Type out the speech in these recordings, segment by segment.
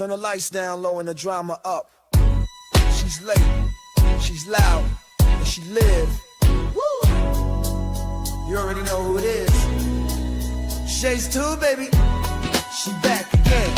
Turn the lights down low and the drama up. She's late, she's loud, and she live. Woo! You already know who it is. Shades 2, baby. She back again.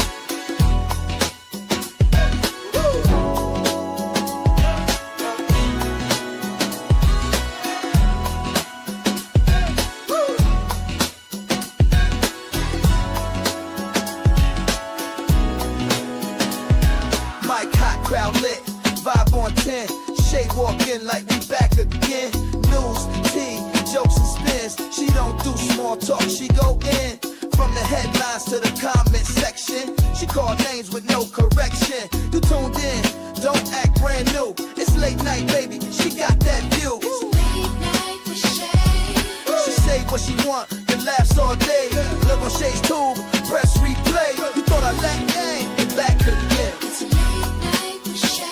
Crowd lit, vibe on 10. Shay walk in like we back again. News, tea, jokes and spins. She don't do small talk, she go in. From the headlines to the comment section. She call names with no correction. You tuned in, don't act brand new. It's late night, baby, she got that view. It's late night with Shay. She say what she want, and laughs all day. Live on Shay's tube, press replay. You thought I let game, and back again. It's late night with Shay.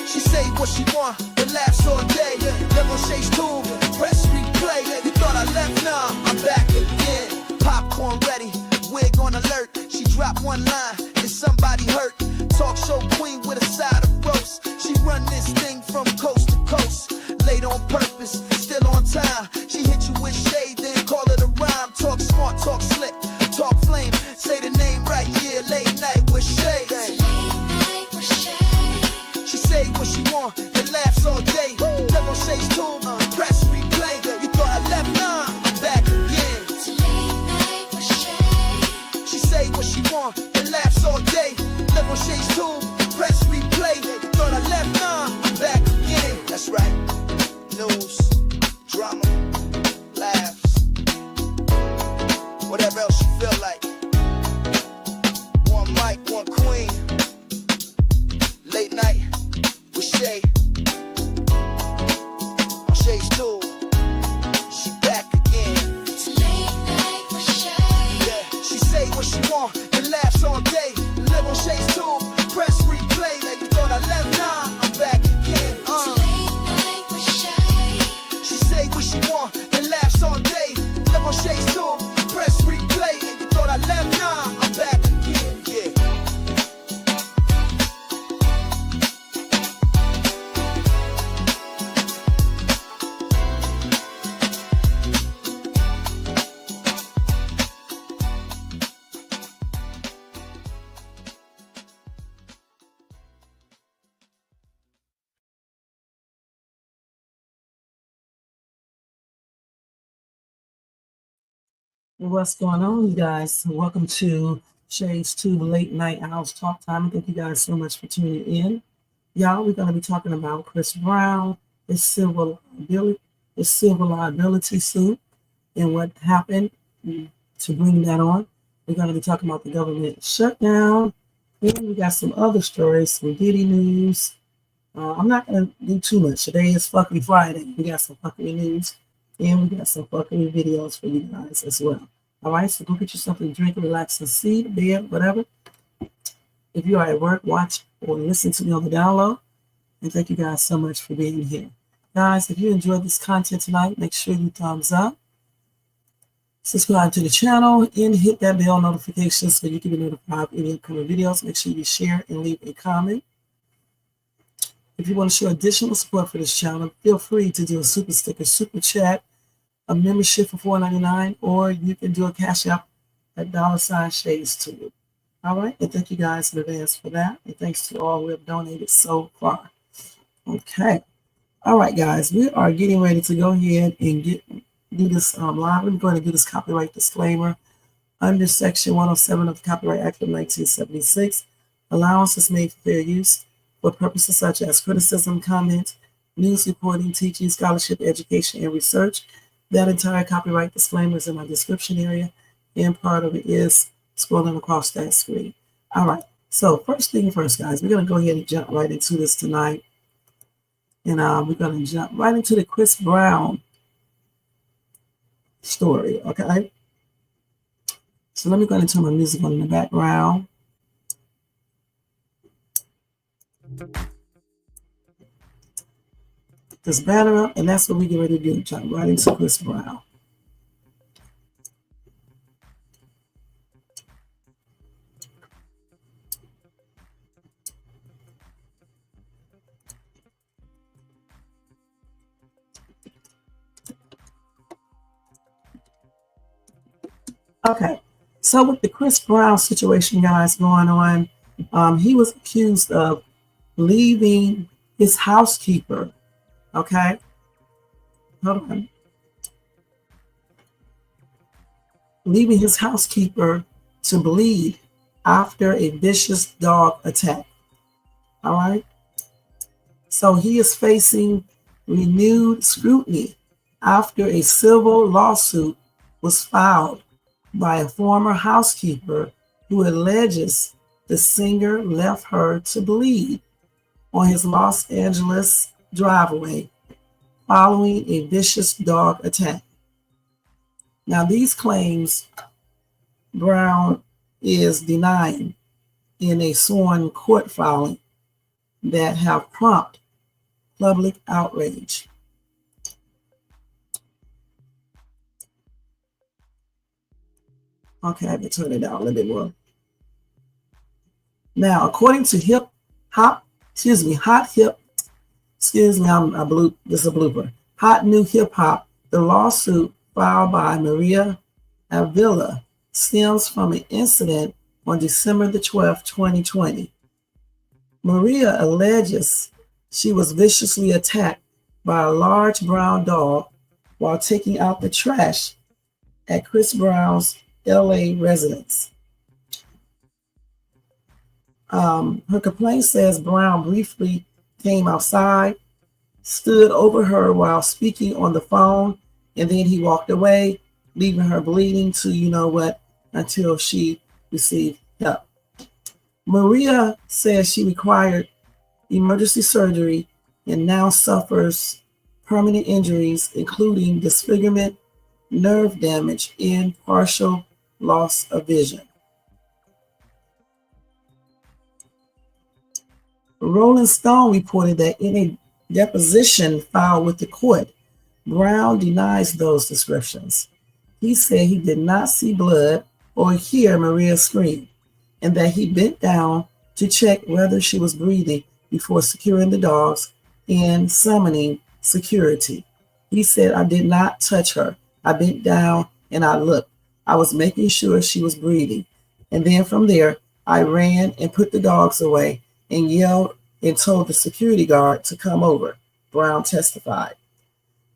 She say what she want, and laughs all day. Live on Shay's tube, press replay. You thought I left, nah, I'm back again. Popcorn ready, wig on alert. She dropped one line, is somebody hurt? Talk show queen with a side of roast. She run this thing from coast to coast. Late on purpose, still on time. She hit you with shade, then call it a rhyme. Talk smart, talk slick, talk flame. Say the name right, yeah, late night with Shay. It's late night with Shay. She say what she want, and laughs all day. Live on Shay's tube, press replay. You thought I left, nah, I'm back again. It's late night with Shay. She say what she want, and laughs all day. Live on Shay's tube, press replay. You thought I left, nah, I'm back again. That's right. News, drama, laughs, whatever else you feel like. One mic, one queen. Late night with Shay. On Shay's tube, she back again. It's late night with Shay. Yeah, she say what she want and laughs all day. Live on Shay's tube, press replay. Like you thought I left, nah, I'm back again. It's late night with Shay. She say what she want and laughs all day. Live on Shay's tube, press replay. Like you thought I left, nah, I'm back again. Yeah. What's going on, you guys? Welcome to Shades 2 Late Night House Talk Time. Thank you guys so much for tuning in. Y'all, we're going to be talking about Chris Brown, his civil liability suit, and what happened to bring that on. We're going to be talking about the government shutdown, and we got some other stories, some Diddy news. I'm not going to do too much. Today is fucking Friday. We got some fucking news, and we got some fucking videos for you guys as well. All right, so go get you something to drink, relax, and see, bed, whatever. If you are at work, watch or listen to me on the download. And thank you guys so much for being here. Guys, if you enjoyed this content tonight, make sure you thumbs up, subscribe to the channel, and hit that bell notification so you can be notified of any upcoming videos. Make sure you share and leave a comment. If you want to show additional support for this channel, feel free to do a super sticker, super chat, a membership for $4.99, or you can do a cash app at $Shades2. All right, and thank you guys in advance for that, and thanks to all who have donated so far. Okay, all right, guys, we are getting ready to go ahead and do this live. We're going to do this copyright disclaimer under Section 107 of the Copyright Act of 1976. Allowance is made for fair use for purposes such as criticism, comment, news reporting, teaching, scholarship, education, and research. That entire copyright disclaimer is in my description area, and part of it is scrolling across that screen. All right, so first thing first, guys, we're going to go ahead and jump right into this tonight. And we're going to jump right into the Chris Brown story, okay? So let me go ahead and turn my music on in the background. This banner up, and that's what we get ready to do. Jump right into Chris Brown. Okay. So with the Chris Brown situation, guys, going on, he was accused of leaving his housekeeper. Okay. Hold on. Leaving his housekeeper to bleed after a vicious dog attack. All right. So he is facing renewed scrutiny after a civil lawsuit was filed by a former housekeeper who alleges the singer left her to bleed on his Los Angeles driveway following a vicious dog attack. Now, these claims Brown is denying in a sworn court filing that have prompted public outrage. Okay, I have to turn it down a little bit more. Now, according to Hot Hip, this is a blooper. Hot New Hip Hop, the lawsuit filed by Maria Avila stems from an incident on December the 12th, 2020. Maria alleges she was viciously attacked by a large brown dog while taking out the trash at Chris Brown's LA residence. Her complaint says Brown briefly came outside, stood over her while speaking on the phone, and then he walked away, leaving her bleeding to until she received help. Maria says she required emergency surgery and now suffers permanent injuries, including disfigurement, nerve damage, and partial loss of vision. Rolling Stone reported that in a deposition filed with the court, Brown denies those descriptions. He said he did not see blood or hear Maria scream, and that he bent down to check whether she was breathing before securing the dogs and summoning security. He said, "I did not touch her. I bent down and I looked. I was making sure she was breathing. And then from there, I ran and put the dogs away and yelled and told the security guard to come over," Brown testified.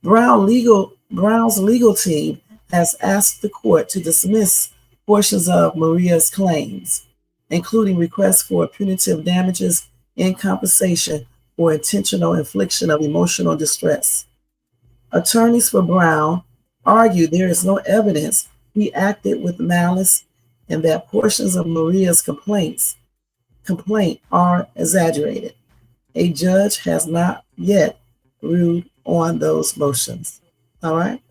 Brown's legal team has asked the court to dismiss portions of Maria's claims, including requests for punitive damages and compensation for intentional infliction of emotional distress. Attorneys for Brown argue there is no evidence he acted with malice and that portions of Maria's complaint are exaggerated. A judge has not yet ruled on those motions. All right.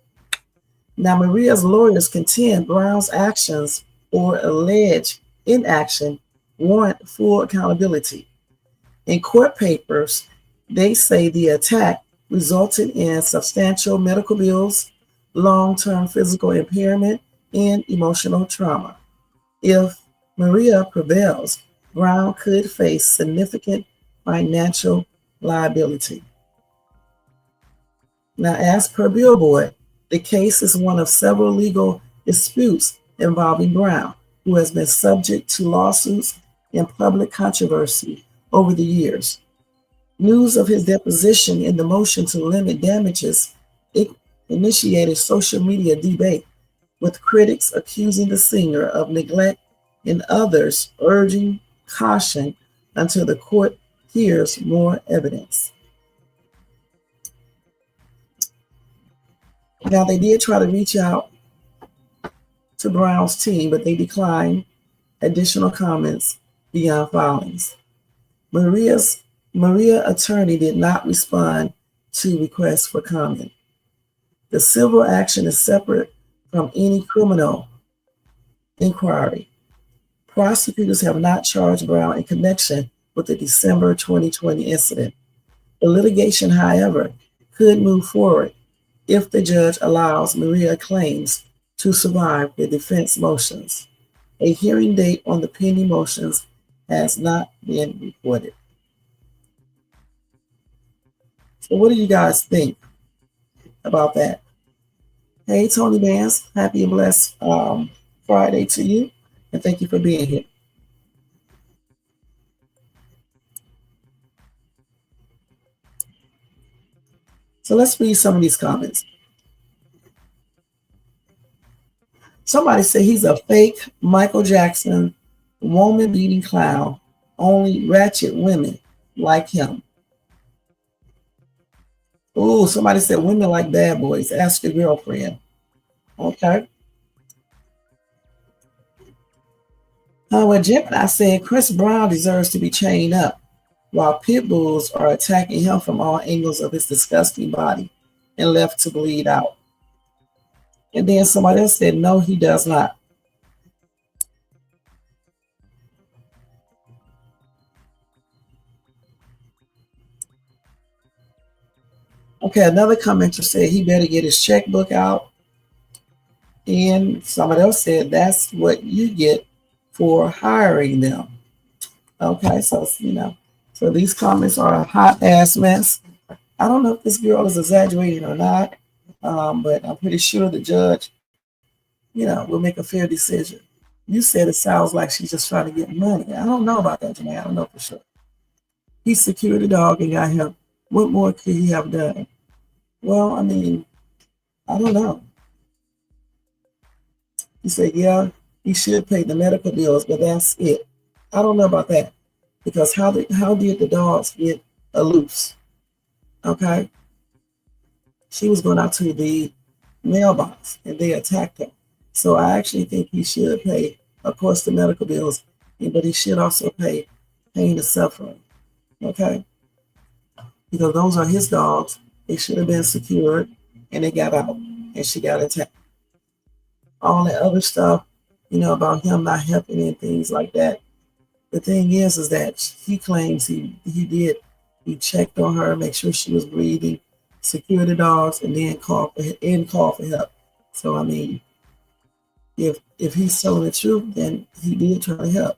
Now, Maria's lawyers contend Brown's actions or alleged inaction warrant full accountability. In court papers, they say the attack resulted in substantial medical bills, long-term physical impairment, and emotional trauma. If Maria prevails, Brown could face significant financial liability. Now, as per Billboard, the case is one of several legal disputes involving Brown, who has been subject to lawsuits and public controversy over the years. News of his deposition in the motion to limit damages initiated social media debate, with critics accusing the singer of neglect and others urging caution until the court hears more evidence. Now, they did try to reach out to Brown's team, but they declined additional comments beyond filings. Maria attorney did not respond to requests for comment. The civil action is separate from any criminal inquiry. Prosecutors have not charged Brown in connection with the December 2020 incident. The litigation, however, could move forward if the judge allows Maria claims to survive the defense motions. A hearing date on the pending motions has not been reported. So what do you guys think about that? Hey, Tony Vance, happy and blessed Friday to you, and thank you for being here. So let's read some of these comments. Somebody said he's a fake Michael Jackson woman beating clown. Only ratchet women like him. Oh, somebody said women like bad boys. Ask your girlfriend. Okay. Well, Gemini said Chris Brown deserves to be chained up while pit bulls are attacking him from all angles of his disgusting body and left to bleed out. And then somebody else said, no, he does not. Okay, another commenter said he better get his checkbook out. And somebody else said that's what you get for hiring them. Okay, so so these comments are a hot ass mess. I don't know if this girl is exaggerating or not, but I'm pretty sure the judge, will make a fair decision. You said it sounds like she's just trying to get money. I don't know about that, Janae. I don't know for sure. He secured the dog and got him. What more could he have done? Well, I mean, I don't know. He said, yeah, he should pay the medical bills, but that's it. I don't know about that because how did the dogs get loose? Okay, she was going out to the mailbox and they attacked her. So I actually think he should pay, of course, the medical bills, but he should also pay pain and suffering. Okay, because those are his dogs. They should have been secured, and they got out, and she got attacked. All that other stuff, about him not helping and things like that. The thing is that he claims he did. He checked on her, make sure she was breathing, secure the dogs, and then call for help. So I mean, if he's telling the truth, then he did try to help.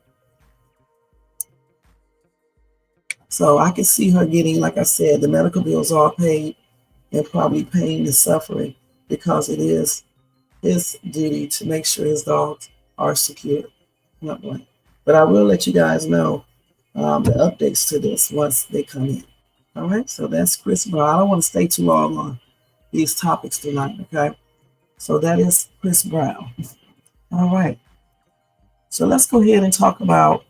So I can see her getting, like I said, the medical bills all paid and probably pain and suffering because it is his duty to make sure his dogs are secure. But I will let you guys know the updates to this once they come in. All right, so that's Chris Brown. I don't want to stay too long on these topics tonight, okay? So that is Chris Brown. All right, so let's go ahead and talk about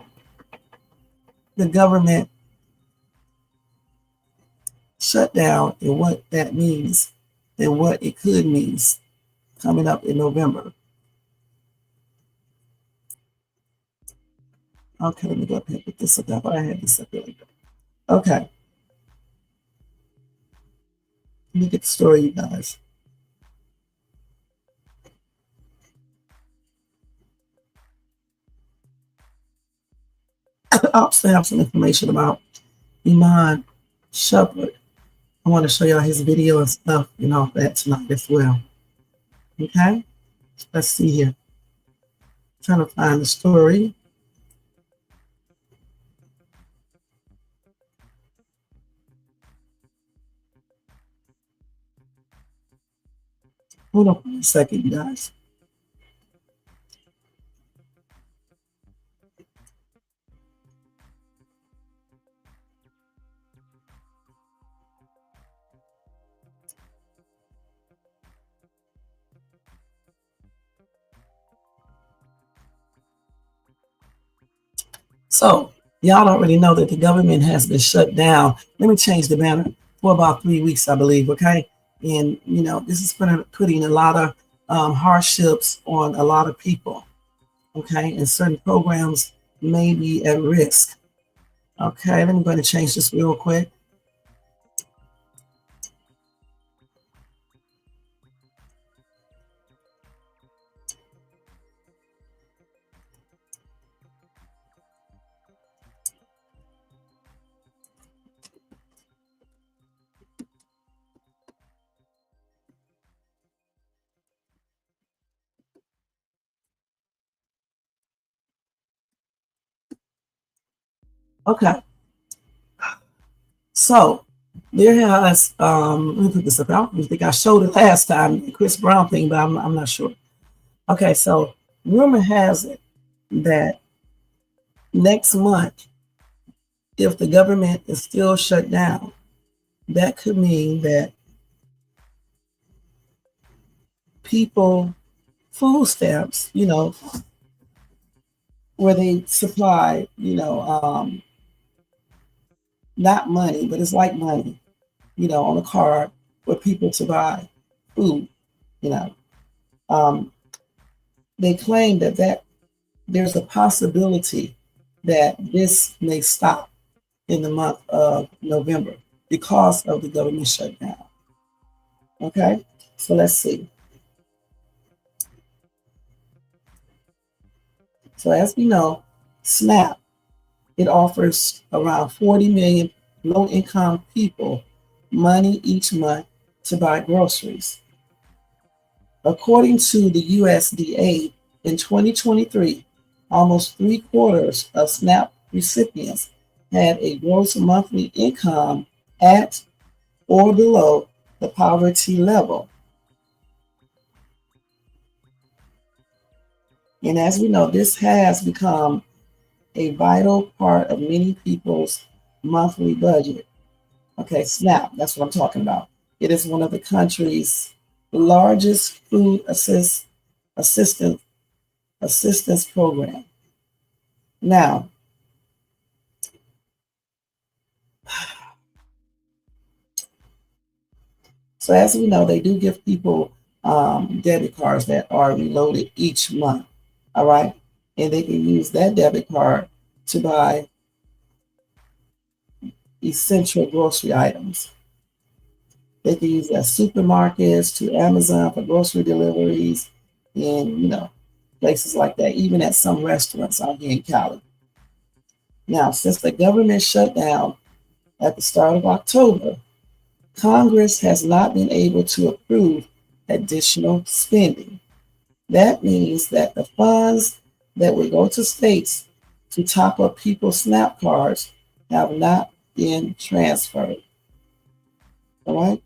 the government shutdown and what that means and what it could mean coming up in November. Okay, let me go up here and pick this up. I thought I had this up here. Okay. Let me get the story, you guys. I also have some information about Iman Shumpert. I want to show y'all his video and stuff and all that tonight as well. Okay, let's see here. I'm trying to find the story. Hold on for a second, you guys. So y'all already know that the government has been shut down. Let me change the banner for about 3 weeks, I believe. Okay, and this is putting a lot of hardships on a lot of people. Okay, and certain programs may be at risk. Okay, let me go ahead and change this real quick. Okay. So there has let me put this up. I don't think I showed it last time, the Chris Brown thing, but I'm not sure. Okay, so rumor has it that next month, if the government is still shut down, that could mean that people, food stamps, where they supply, not money, but it's like money, on a card for people to buy food, you know. Um, they claim that there's a possibility that this may stop in the month of November because of the government shutdown. Okay, so let's see. So as we know, SNAP, it offers around 40 million low-income people money each month to buy groceries. According to the USDA, in 2023, almost 3/4 of SNAP recipients had a gross monthly income at or below the poverty level. And as we know, this has become a vital part of many people's monthly budget. Okay, SNAP, that's what I'm talking about. It is one of the country's largest food assistance program. Now, so as we know, they do give people debit cards that are reloaded each month. All right, and they can use that debit card to buy essential grocery items. They can use that supermarkets, to Amazon for grocery deliveries, and places like that, even at some restaurants out here in Cali. Now, since the government shut down at the start of October, Congress has not been able to approve additional spending. That means that the funds that would go to states to top up people's SNAP cards have not been transferred. All right?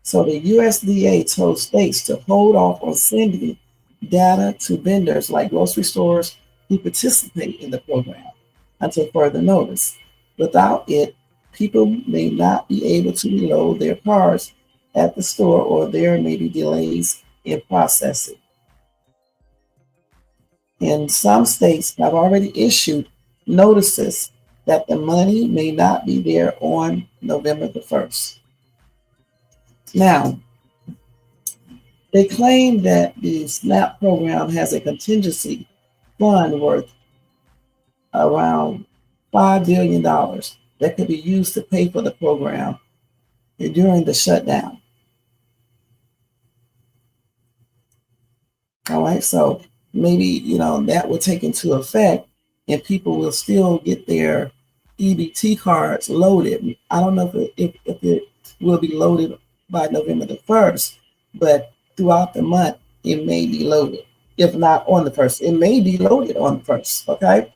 So the USDA told states to hold off on sending data to vendors like grocery stores who participate in the program until further notice. Without it, people may not be able to reload their cards at the store, or there may be delays in processing. And some states have already issued notices that the money may not be there on November the 1st. Now, they claim that the SNAP program has a contingency fund worth around $5 billion that could be used to pay for the program during the shutdown. All right, so maybe that will take into effect, and people will still get their EBT cards loaded. I don't know if it will be loaded by November the 1st, but throughout the month it may be loaded. If not on the 1st, it may be loaded on the 1st. Okay.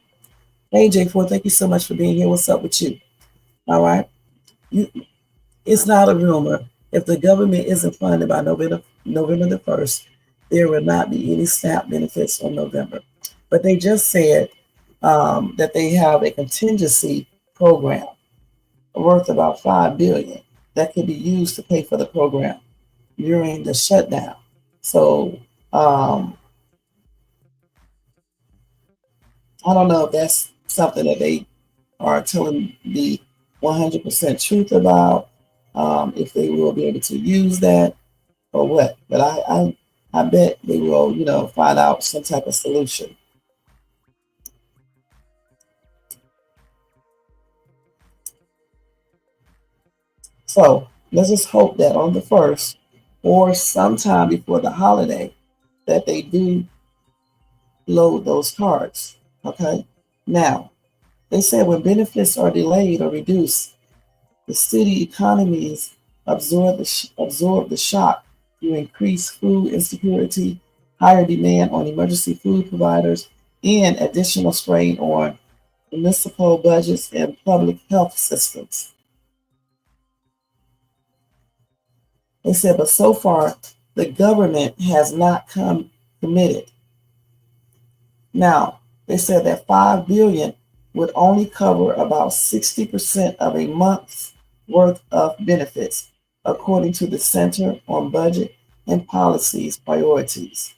Hey J4, thank you so much for being here. What's up with you? All right. It's not a rumor. If the government isn't funded by November the 1st, there will not be any SNAP benefits on November. But they just said that they have a contingency program worth about $5 billion that could be used to pay for the program during the shutdown. So I don't know if that's something that they are telling the 100% truth about, if they will be able to use that or what. But I bet they will, find out some type of solution. So let's just hope that on the 1st or sometime before the holiday that they do load those cards. Okay. Now, they said when benefits are delayed or reduced, the city economies absorb the shock through increased food insecurity, higher demand on emergency food providers, and additional strain on municipal budgets and public health systems. They said, but so far, the government has not committed. Now, they said that $5 billion would only cover about 60% of a month's worth of benefits, according to the Center on Budget and Policies Priorities,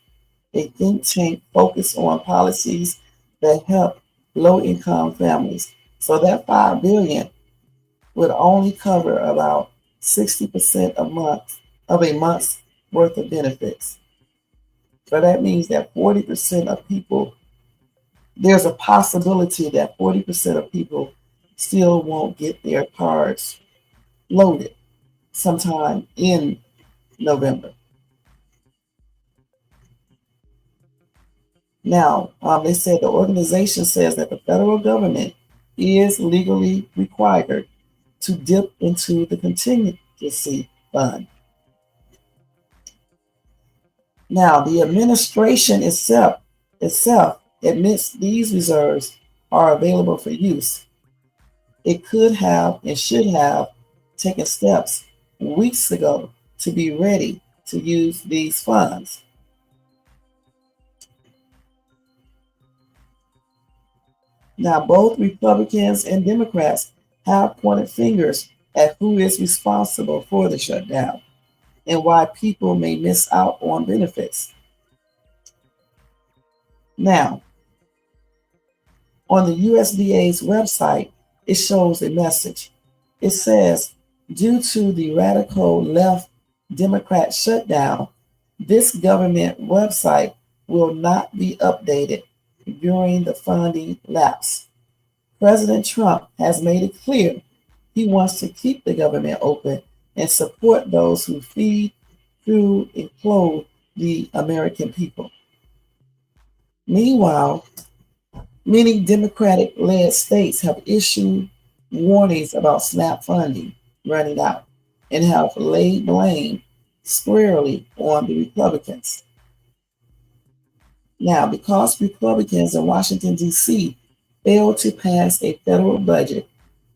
a think tank focused on policies that help low-income families. So that $5 billion would only cover about 60% of a month's worth of benefits. So that means that 40% of people, there's a possibility that 40% of people still won't get their cards loaded sometime in November. Now, they said the organization says that the federal government is legally required to dip into the contingency fund. Now, the administration itself admits these reserves are available for use. It could have and should have taken steps weeks ago to be ready to use these funds. Now, both Republicans and Democrats have pointed fingers at who is responsible for the shutdown and why people may miss out on benefits. Now, on the USDA's website, it shows a message. It says, due to the radical left Democrat shutdown, this government website will not be updated during the funding lapse. President Trump has made it clear he wants to keep the government open and support those who feed, fuel, and clothe the American people. Meanwhile, many Democratic-led states have issued warnings about SNAP funding running out and have laid blame squarely on the Republicans. Now, because Republicans in Washington, D.C. failed to pass a federal budget,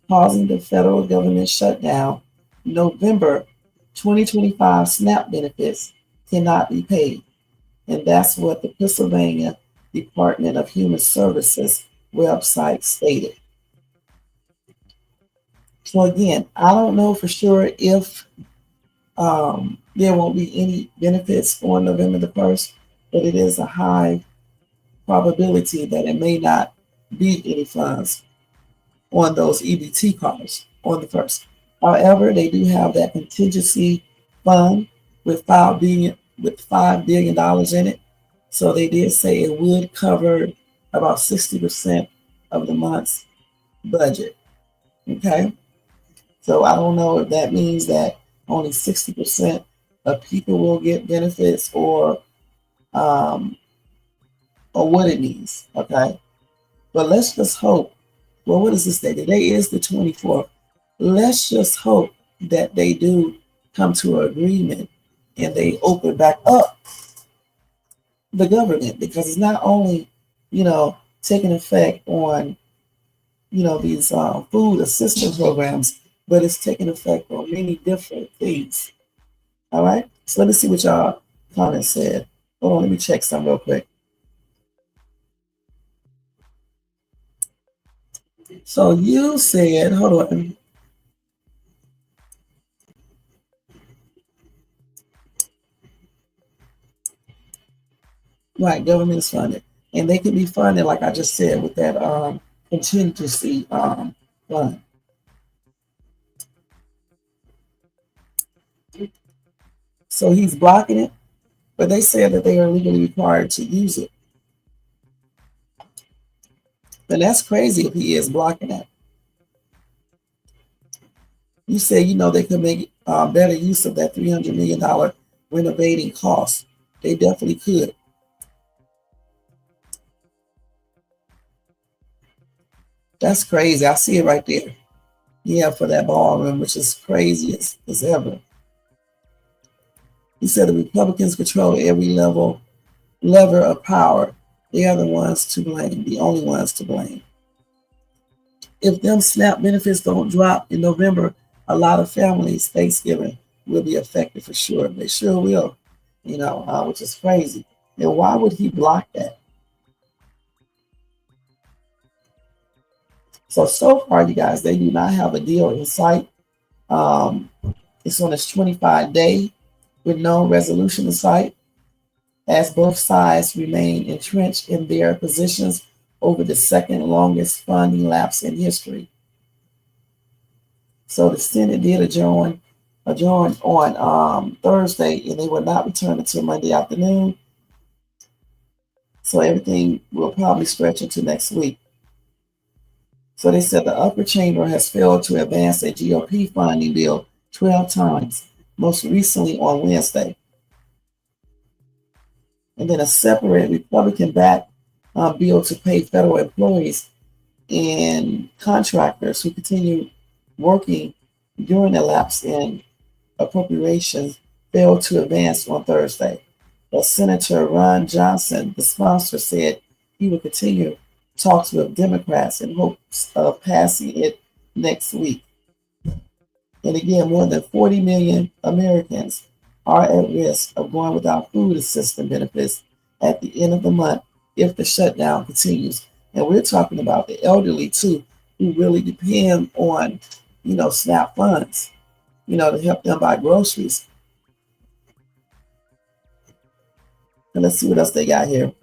causing the federal government shutdown, November 2025 SNAP benefits cannot be paid. And that's what the Pennsylvania Department of Human Services website stated. So again, I don't know for sure if there won't be any benefits on November the 1st, but it is a high probability that it may not be any funds on those EBT cards on the 1st. However, they do have that contingency fund with $5 billion in it. So they did say it would cover about 60% of the month's budget. Okay. So I don't know if that means that only 60% of people will get benefits or what it means. Okay. But let's just hope. Well, what is this day? Today is the 24th. Let's just hope that they do come to an agreement and they open back up the government, because it's not only, taking effect on, these food assistance programs, but it's taking effect on many different things. All right. So let me see what y'all comments said. Hold on, let me check some real quick. So you said, hold on. Right, government is funded. And they can be funded, like I just said, with that contingency fund. So he's blocking it, but they said that they are legally required to use it. And that's crazy if he is blocking that. You say, they could make better use of that $300 million renovating cost. They definitely could. That's crazy. I see it right there. Yeah, for that ballroom, which is crazy as ever. He said the Republicans control every lever of power. They are the ones to blame, the only ones to blame. If them SNAP benefits don't drop in November, a lot of families' Thanksgiving will be affected for sure. They sure will, which is crazy. And why would he block that? So far, you guys, they do not have a deal in sight. It's on its 25-day with no resolution in sight, as both sides remain entrenched in their positions over the second longest funding lapse in history. So the Senate did adjourn on Thursday, and they will not return until Monday afternoon. So everything will probably stretch into next week. So they said the upper chamber has failed to advance a GOP funding bill 12 times, most recently on Wednesday. And then a separate Republican-backed bill to pay federal employees and contractors who continue working during the lapse in appropriations failed to advance on Thursday. But Senator Ron Johnson, the sponsor, said he would continue talks with Democrats in hopes of passing it next week. And again, more than 40 million Americans are at risk of going without food assistance benefits at the end of the month if the shutdown continues. And we're talking about the elderly too, who really depend on, SNAP funds, to help them buy groceries. And let's see what else they got here.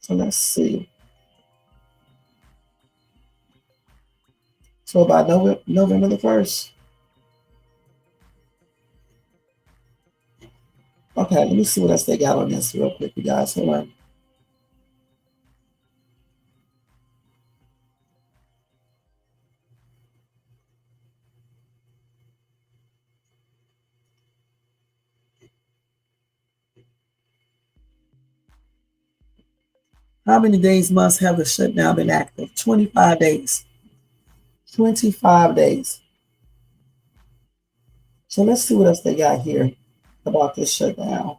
So let's see. So by November the 1st. Okay, let me see what else they got on this real quick, you guys. Hold on. How many days must have the shutdown been active? 25 days. 25 days. So let's see what else they got here about this shutdown.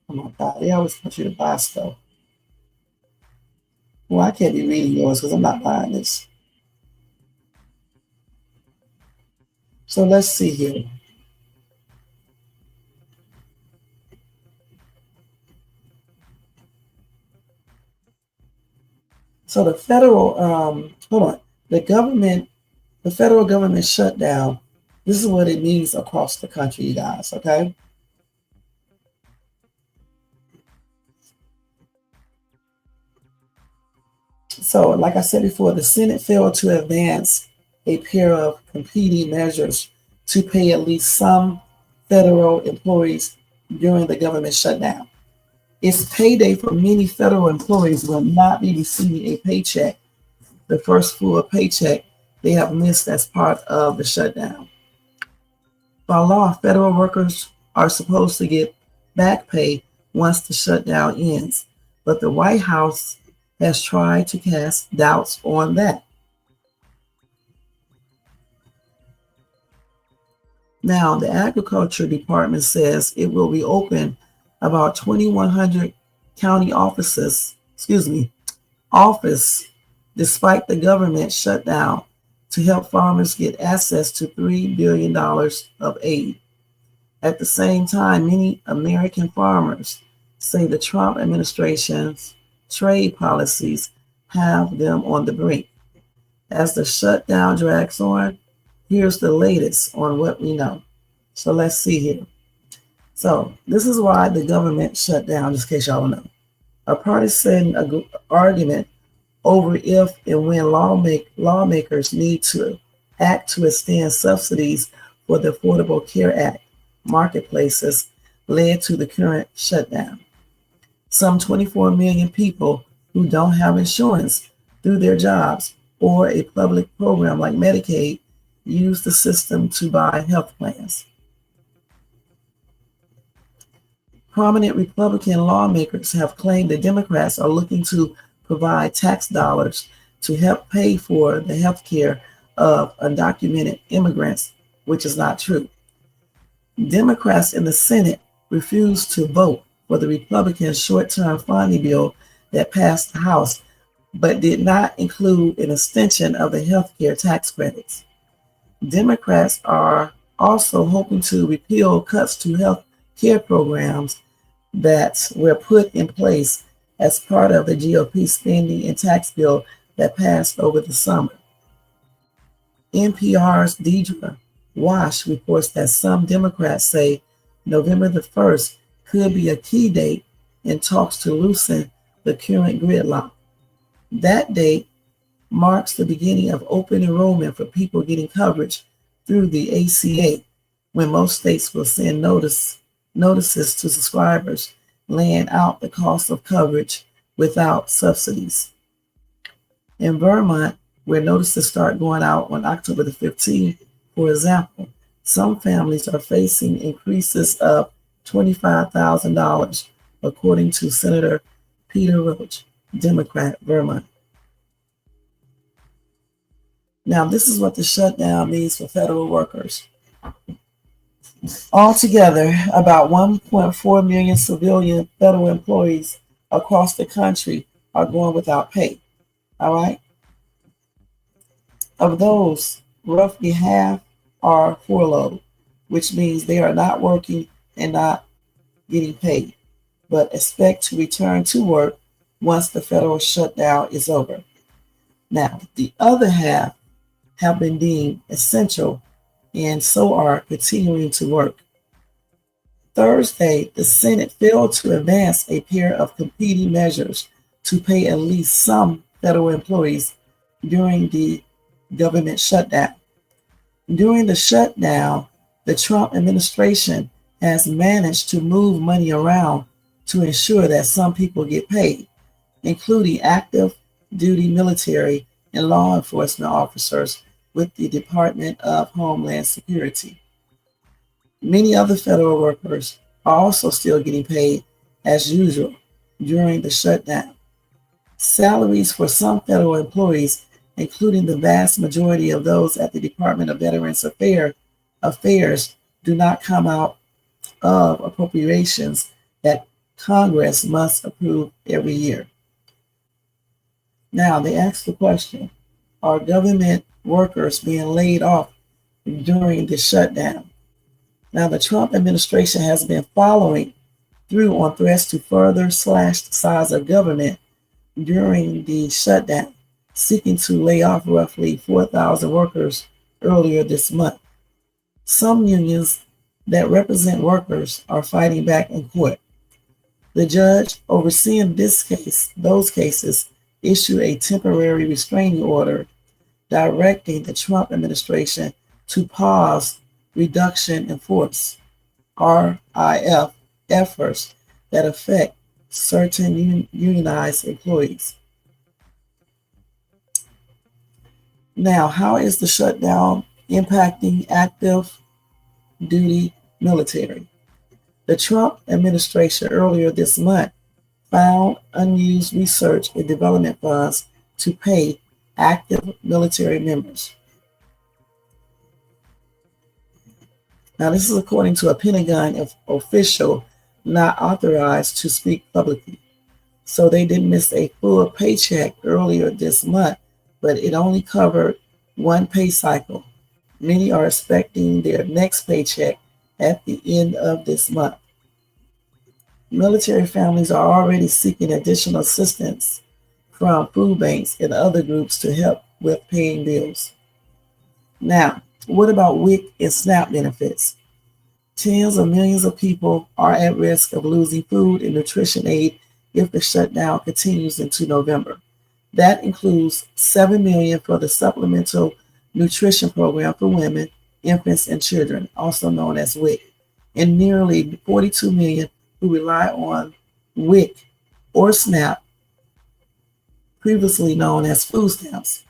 Oh my God, they always want you to buy stuff. Well, I can't be reading yours because I'm not buying this. So let's see here. So the federal, the federal government shutdown, this is what it means across the country, you guys, okay? So, like I said before, the Senate failed to advance a pair of competing measures to pay at least some federal employees during the government shutdown. It's payday for many federal employees will not be receiving a paycheck, the first full paycheck they have missed as part of the shutdown. By law, federal workers are supposed to get back pay once the shutdown ends, but the White House has tried to cast doubts on that. Now, the Agriculture Department says it will reopen about 2,100 county office, despite the government shutdown, to help farmers get access to $3 billion of aid. At the same time, many American farmers say the Trump administration's trade policies have them on the brink. As the shutdown drags on, here's the latest on what we know. So let's see here. So this is why the government shut down, just in case y'all don't know. A partisan argument over if and when lawmakers need to act to extend subsidies for the Affordable Care Act marketplaces led to the current shutdown. Some 24 million people who don't have insurance through their jobs or a public program like Medicaid use the system to buy health plans. Prominent Republican lawmakers have claimed the Democrats are looking to provide tax dollars to help pay for the health care of undocumented immigrants, which is not true. Democrats in the Senate refused to vote for the Republican short-term funding bill that passed the House, but did not include an extension of the health care tax credits. Democrats are also hoping to repeal cuts to health care programs that were put in place as part of the GOP spending and tax bill that passed over the summer. NPR's Deidre Wash reports that some Democrats say November the 1st could be a key date in talks to loosen the current gridlock. That date marks the beginning of open enrollment for people getting coverage through the ACA, when most states will send notices to subscribers laying out the cost of coverage without subsidies. In Vermont, where notices start going out on October the 15th, for example, some families are facing increases of $25,000, according to Senator Peter Roach, Democrat, Vermont. Now, this is what the shutdown means for federal workers. Altogether, about 1.4 million civilian federal employees across the country are going without pay. All right? Of those, roughly half are furloughed, which means they are not working and not getting paid, but expect to return to work once the federal shutdown is over. Now, the other half have been deemed essential and so are continuing to work. Thursday, the Senate failed to advance a pair of competing measures to pay at least some federal employees during the government shutdown. During the shutdown, the Trump administration has managed to move money around to ensure that some people get paid, including active duty military and law enforcement officers with the Department of Homeland Security. Many other federal workers are also still getting paid as usual during the shutdown. Salaries for some federal employees, including the vast majority of those at the Department of Veterans Affairs, do not come out of appropriations that Congress must approve every year. Now, they ask the question, are government workers being laid off during the shutdown? Now, the Trump administration has been following through on threats to further slash the size of government during the shutdown, seeking to lay off roughly 4,000 workers earlier this month. Some unions that represent workers are fighting back in court. The judge overseeing those cases, issued a temporary restraining order directing the Trump administration to pause reduction in force, RIF, efforts that affect certain unionized employees. Now, how is the shutdown impacting active duty military? The Trump administration earlier this month found unused research and development funds to pay active military members. Now, this is according to a Pentagon official not authorized to speak publicly. So they did miss a full paycheck earlier this month, but it only covered one pay cycle. Many are expecting their next paycheck at the end of this month. Military families are already seeking additional assistance from food banks and other groups to help with paying bills. Now, what about WIC and SNAP benefits? Tens of millions of people are at risk of losing food and nutrition aid if the shutdown continues into November. That includes 7 million for the Supplemental Nutrition Program for Women, Infants, and Children, also known as WIC, and nearly 42 million who rely on WIC or SNAP, previously known as food stamps.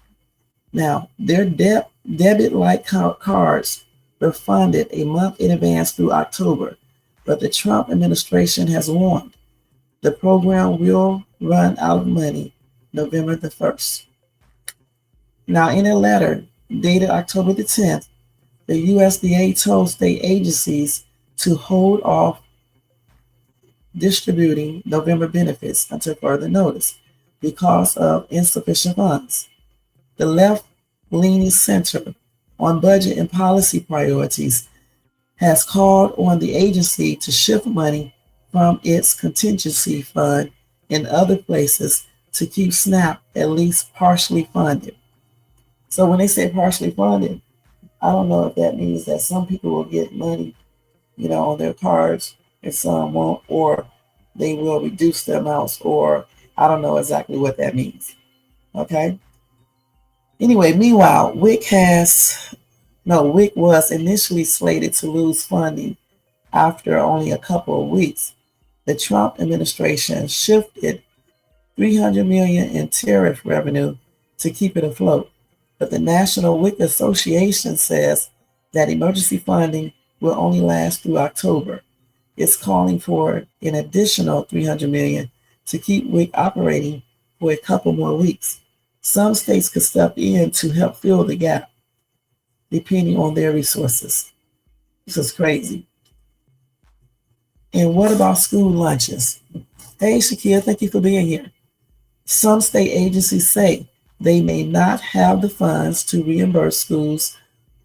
Now, their debit-like cards were funded a month in advance through October, but the Trump administration has warned the program will run out of money November the 1st. Now, in a letter dated October the 10th, the USDA told state agencies to hold off distributing November benefits until further notice because of insufficient funds. The left-leaning Center on Budget and Policy Priorities has called on the agency to shift money from its contingency fund and other places to keep SNAP at least partially funded. So when they say partially funded, I don't know if that means that some people will get money, on their cards and some won't, or they will reduce the amounts, or I don't know exactly what that means. Okay. Anyway, meanwhile, WIC was initially slated to lose funding after only a couple of weeks. The Trump administration shifted $300 million in tariff revenue to keep it afloat. But the National WIC Association says that emergency funding will only last through October. It's calling for an additional $300 million to keep WIC operating for a couple more weeks. Some states could step in to help fill the gap, depending on their resources. This is crazy. And what about school lunches? Hey, Shakir, thank you for being here. Some state agencies say they may not have the funds to reimburse schools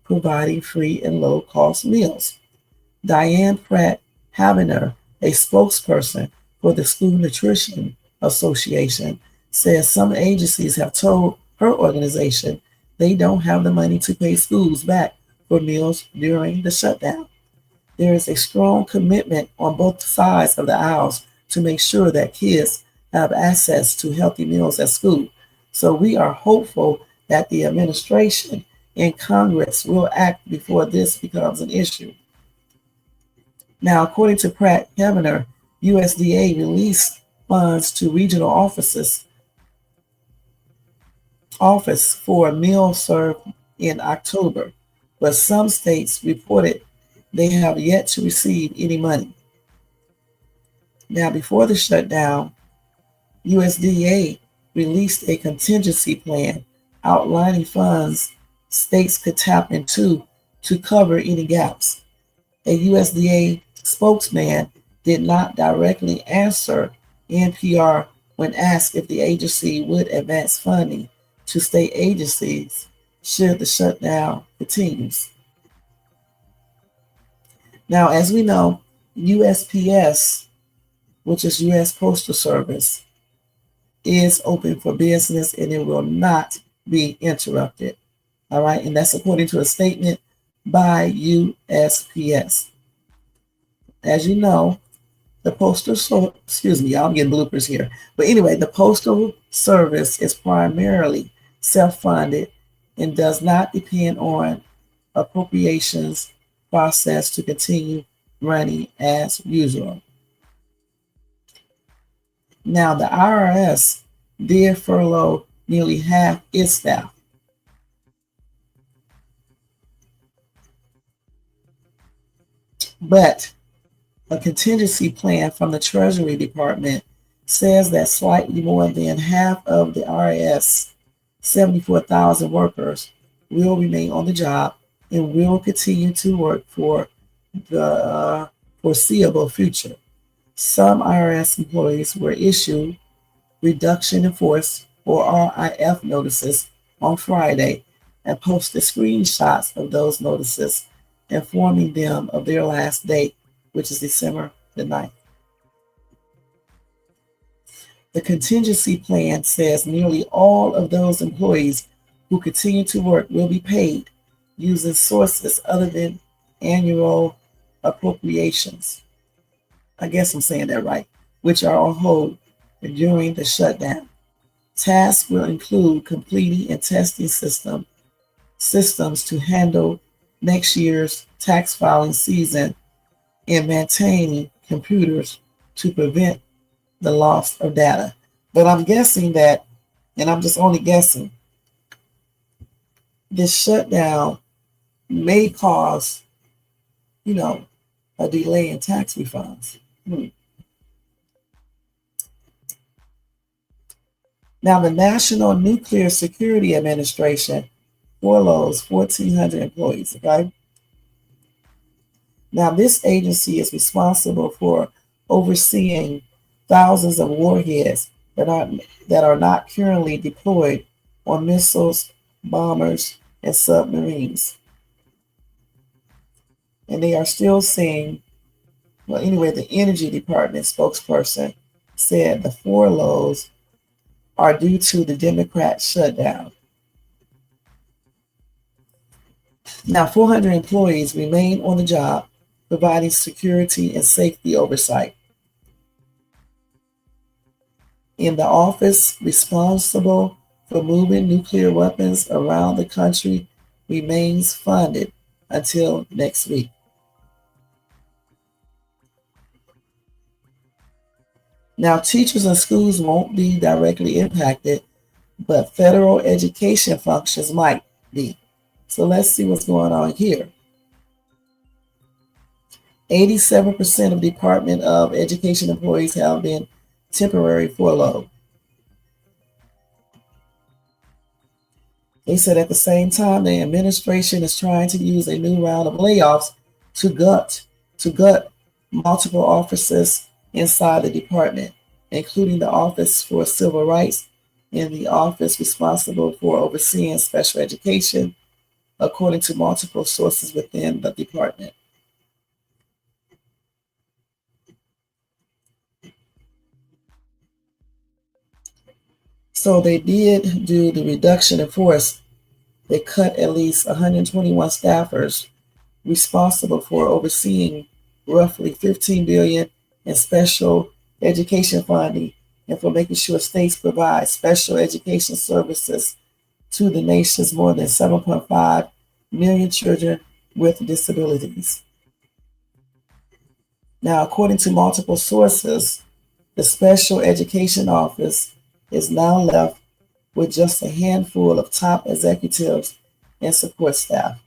providing free and low-cost meals. Diane Pratt Havener, a spokesperson for the School Nutrition Association, says some agencies have told her organization they don't have the money to pay schools back for meals during the shutdown. There is a strong commitment on both sides of the aisles to make sure that kids have access to healthy meals at school. So we are hopeful that the administration and Congress will act before this becomes an issue. Now, according to Pratt Havener, USDA released funds to regional office for meal served in October, but some states reported they have yet to receive any money. Now, before the shutdown, USDA released a contingency plan outlining funds states could tap into to cover any gaps. A USDA spokesman did not directly answer NPR when asked if the agency would advance funding to state agencies should the shutdown continues. Now, as we know, USPS, which is U.S. Postal Service, is open for business and it will not be interrupted. All right, and that's according to a statement by USPS. As you know, the I'm getting bloopers here. But anyway, the Postal Service is primarily self-funded and does not depend on appropriations process to continue running as usual. Now, the IRS did furlough nearly half its staff. But a contingency plan from the Treasury Department says that slightly more than half of the IRS 74,000 workers will remain on the job and will continue to work for the foreseeable future. Some IRS employees were issued reduction in force or RIF notices on Friday and posted screenshots of those notices informing them of their last date, which is December the 9th. The contingency plan says nearly all of those employees who continue to work will be paid using sources other than annual appropriations. I guess I'm saying that right, which are on hold during the shutdown. Tasks will include completing and testing systems to handle next year's tax filing season and maintaining computers to prevent the loss of data. But I'm guessing that, and I'm just only guessing, this shutdown may cause, a delay in tax refunds. Now, the National Nuclear Security Administration furloughs 1,400 employees, okay? Now, this agency is responsible for overseeing thousands of warheads that are not currently deployed on missiles, bombers, and submarines. And they are still saying, well, anyway, the Energy Department spokesperson said the furloughs are due to the Democrat shutdown. Now, 400 employees remain on the job, providing security and safety oversight. In the office responsible for moving nuclear weapons around the country remains funded until next week. Now, teachers and schools won't be directly impacted, but federal education functions might be. So let's see what's going on here. 87% of Department of Education employees have been temporary furloughed. They said at the same time, the administration is trying to use a new round of layoffs to gut multiple offices inside the department, including the Office for Civil Rights and the office responsible for overseeing special education, according to multiple sources within the department. So they did do the reduction in force. They cut at least 121 staffers responsible for overseeing roughly $15 billion in special education funding and for making sure states provide special education services to the nation's more than 7.5 million children with disabilities. Now, according to multiple sources, the Special Education Office is now left with just a handful of top executives and support staff.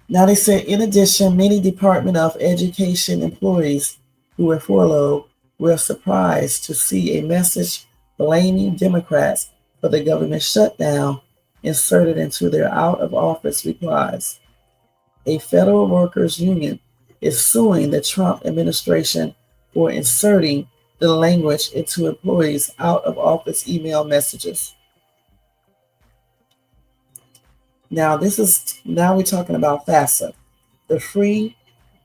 Now, they said, in addition, many Department of Education employees who were furloughed were surprised to see a message blaming Democrats for the government shutdown inserted into their out-of-office replies. A federal workers union is suing the Trump administration for inserting the language into employees' out-of-office email messages. Now we're talking about FAFSA, the free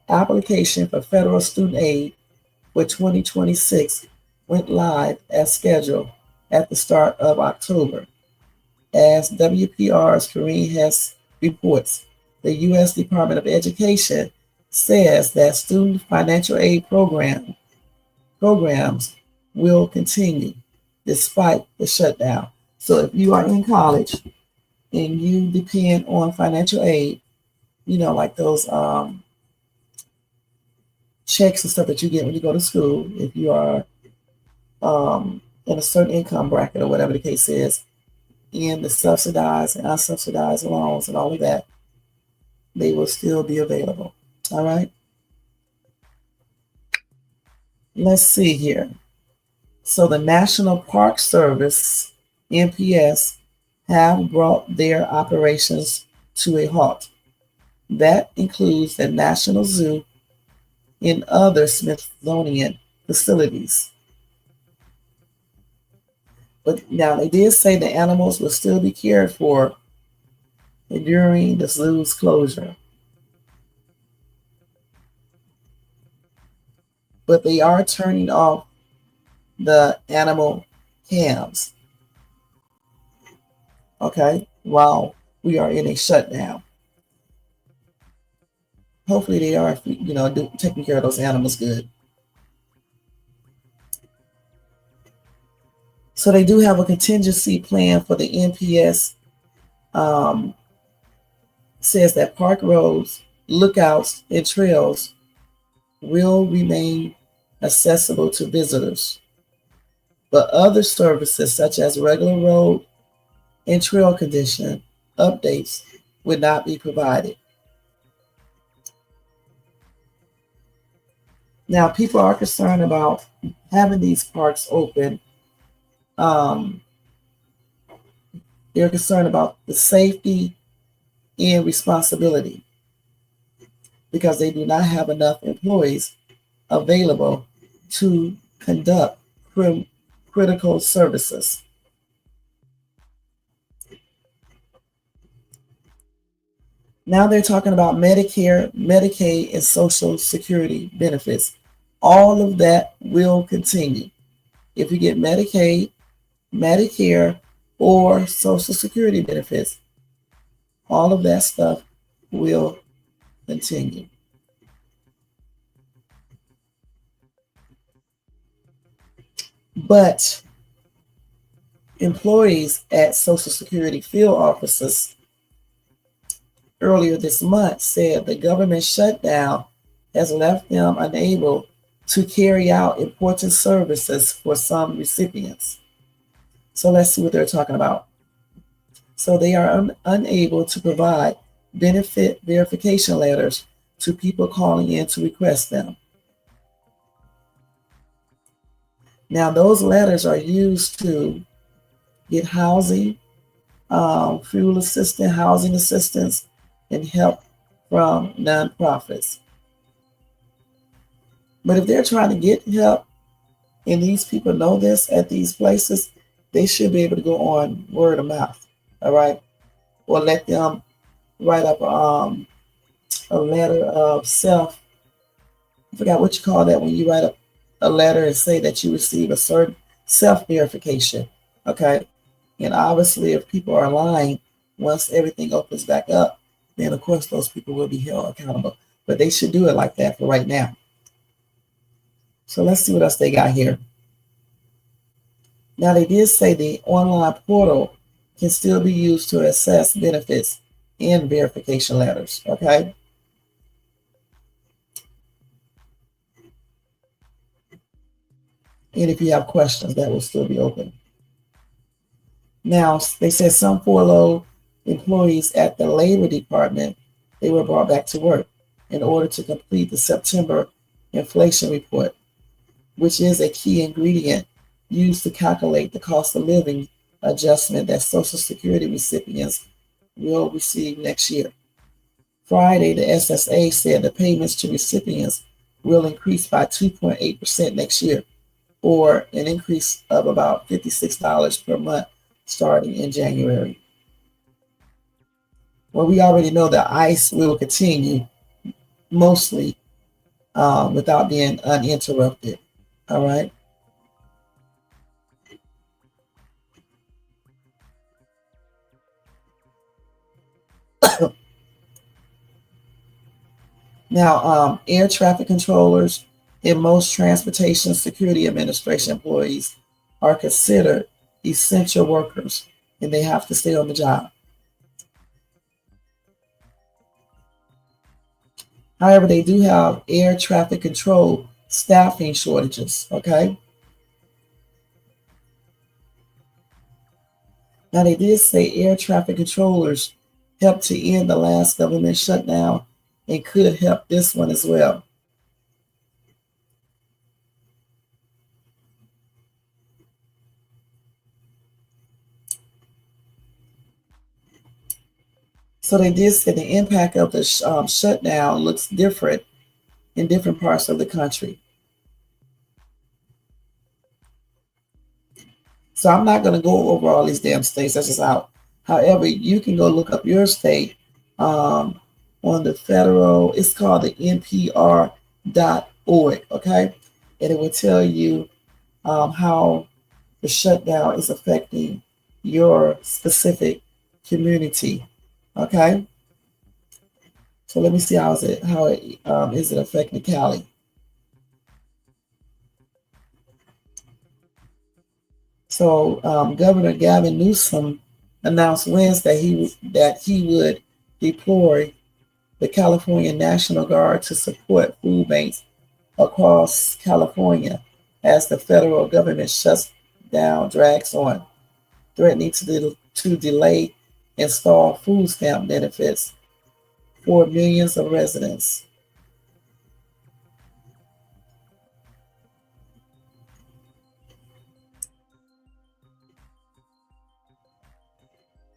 application for federal student aid for 2026 went live as scheduled at the start of October. As WPR's Kareem Hess reports, the U.S. Department of Education says that student financial aid programs will continue despite the shutdown. So if you are in college and you depend on financial aid, like those checks and stuff that you get when you go to school, if you are in a certain income bracket or whatever the case is, and the subsidized and unsubsidized loans and all of that, they will still be available. All right. Let's see here. So the National Park Service, NPS, have brought their operations to a halt. That includes the National Zoo and other Smithsonian facilities. But now they did say the animals will still be cared for during the zoo's closure. But they are turning off the animal cams, okay, while we are in a shutdown. Hopefully they are, taking care of those animals good. So they do have a contingency plan for the NPS. Says that park roads, lookouts, and trails will remain accessible to visitors, but other services such as regular road and trail condition updates would not be provided. Now, people are concerned about having these parks open. They're concerned about the safety in responsibility because they do not have enough employees available to conduct critical services. Now they're talking about Medicare, Medicaid, and Social Security benefits. All of that will continue. If you get Medicaid, Medicare, or Social Security benefits, all of that stuff will continue. But employees at Social Security field offices earlier this month said the government shutdown has left them unable to carry out important services for some recipients. So let's see what they're talking about. So they are unable to provide benefit verification letters to people calling in to request them. Now, those letters are used to get housing, fuel assistance, housing assistance, and help from nonprofits. But if they're trying to get help, and these people know this at these places, they should be able to go on word of mouth, all right? Or let them write up a letter of self. I forgot what you call that when you write up a letter and say that you receive a certain self-verification, okay? And obviously, if people are lying, once everything opens back up, then of course those people will be held accountable. But they should do it like that for right now. So let's see what else they got here. Now, they did say the online portal can still be used to assess benefits and verification letters, okay? And if you have questions, that will still be open. Now, they said some furloughed employees at the Labor Department, they were brought back to work in order to complete the September inflation report, which is a key ingredient used to calculate the cost of living adjustment that Social Security recipients will receive next year. Friday, the SSA said the payments to recipients will increase by 2.8% next year, or an increase of about $56 per month starting in January. Well, we already know that ICE will continue mostly without being uninterrupted. All right. Now, air traffic controllers and most Transportation Security Administration employees are considered essential workers, and they have to stay on the job. However, they do have air traffic control staffing shortages, okay? Now, they did say air traffic controllers helped to end the last government shutdown and could help this one as well. So they did say the impact of the shutdown looks different in different parts of the country. So I'm not going to go over all these damn states. That's just out. However, you can go look up your state on the federal. It's called the NPR.org, okay? And it will tell you how the shutdown is affecting your specific community, okay? So let me see how is it affecting Cali. So Governor Gavin Newsom announced Wednesday that he would deploy the California National Guard to support food banks across California as the federal government shutdown drags on, threatening to delay and stall food stamp benefits for millions of residents.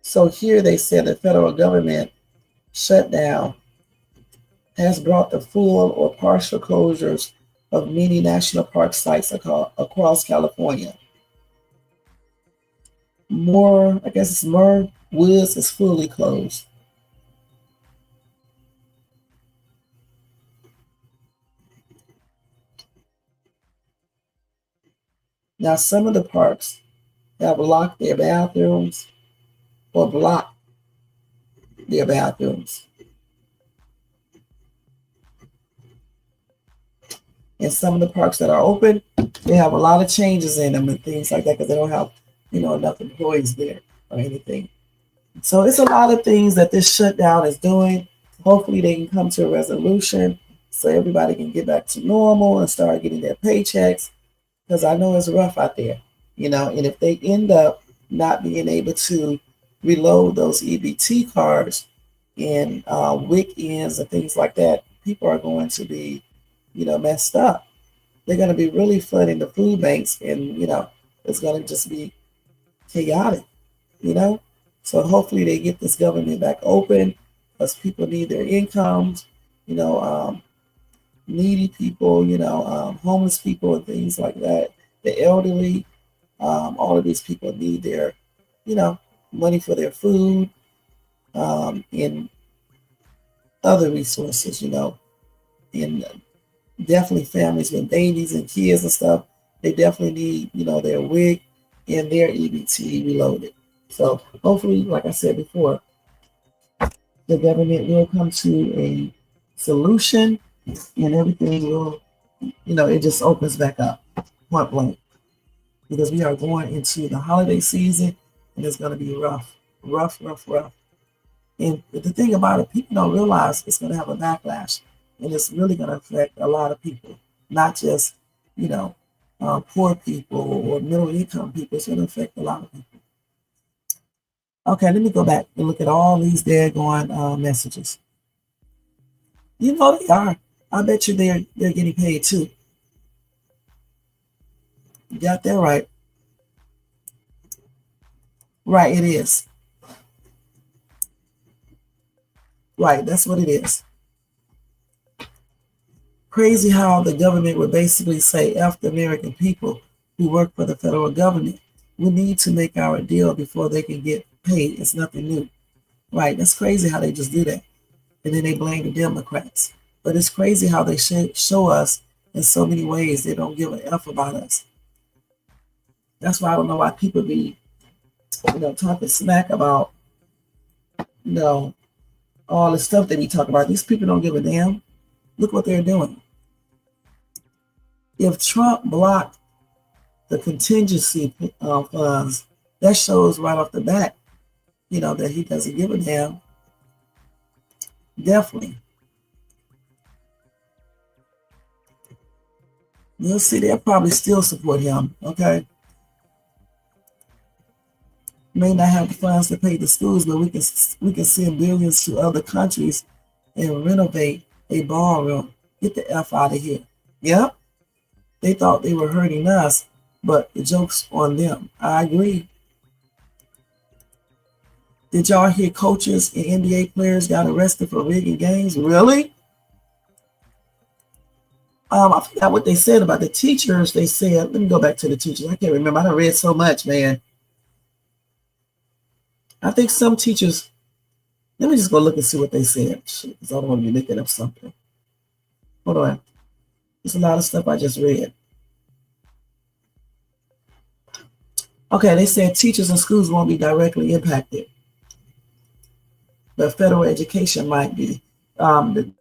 So here they said the federal government shutdown has brought the full or partial closures of many national park sites across California. More Woods is fully closed. Now, some of the parks have locked their bathrooms or blocked their bathrooms. And some of the parks that are open, they have a lot of changes in them and things like that because they don't have, enough employees there or anything. So it's a lot of things that this shutdown is doing. Hopefully they can come to a resolution so everybody can get back to normal and start getting their paychecks because I know it's rough out there, and if they end up not being able to reload those EBT cards and weekends and things like that, people are going to be, messed up. They're going to be really flooding the food banks and, it's going to just be chaotic, you know? So hopefully they get this government back open because people need their incomes, needy people, homeless people and things like that, the elderly, all of these people need their, money for their food and other resources, and definitely families with babies and kids and stuff, they definitely need, their WIC and their EBT reloaded. So hopefully, like I said before, the government will come to a solution and everything will, it just opens back up, point blank. Because we are going into the holiday season and it's going to be rough, rough, rough, rough. And the thing about it, people don't realize it's going to have a backlash and it's really going to affect a lot of people, not just, poor people or middle income people. It's going to affect a lot of people. Okay, let me go back and look at all these daggone messages. They are. I bet you they're getting paid too. You got that right. Right, it is. Right, that's what it is. Crazy how the government would basically say, F the American people who work for the federal government. We need to make our deal before they can get paid. It's nothing new. Right, that's crazy how they just do that. And then they blame the Democrats. But it's crazy how they show us in so many ways they don't give a F about us. That's why I don't know why people be, talking smack about, all the stuff they be talking about. These people don't give a damn. Look what they're doing. If Trump blocked the contingency funds, that shows right off the bat, that he doesn't give a damn. Definitely. You'll see they'll probably still support him, okay? May not have the funds to pay the schools, but we can send billions to other countries and renovate a ballroom. Get the F out of here. Yep. They thought they were hurting us, but the joke's on them. I agree. Did y'all hear coaches and NBA players got arrested for rigging games? Really? I forgot what they said about the teachers. They said, let me go back to the teachers. I can't remember. I done read so much, man. I think some teachers, let me just go look and see what they said. Because I don't want to be looking up something. Hold on. There's a lot of stuff I just read. Okay, they said teachers and schools won't be directly impacted. But federal education might be. The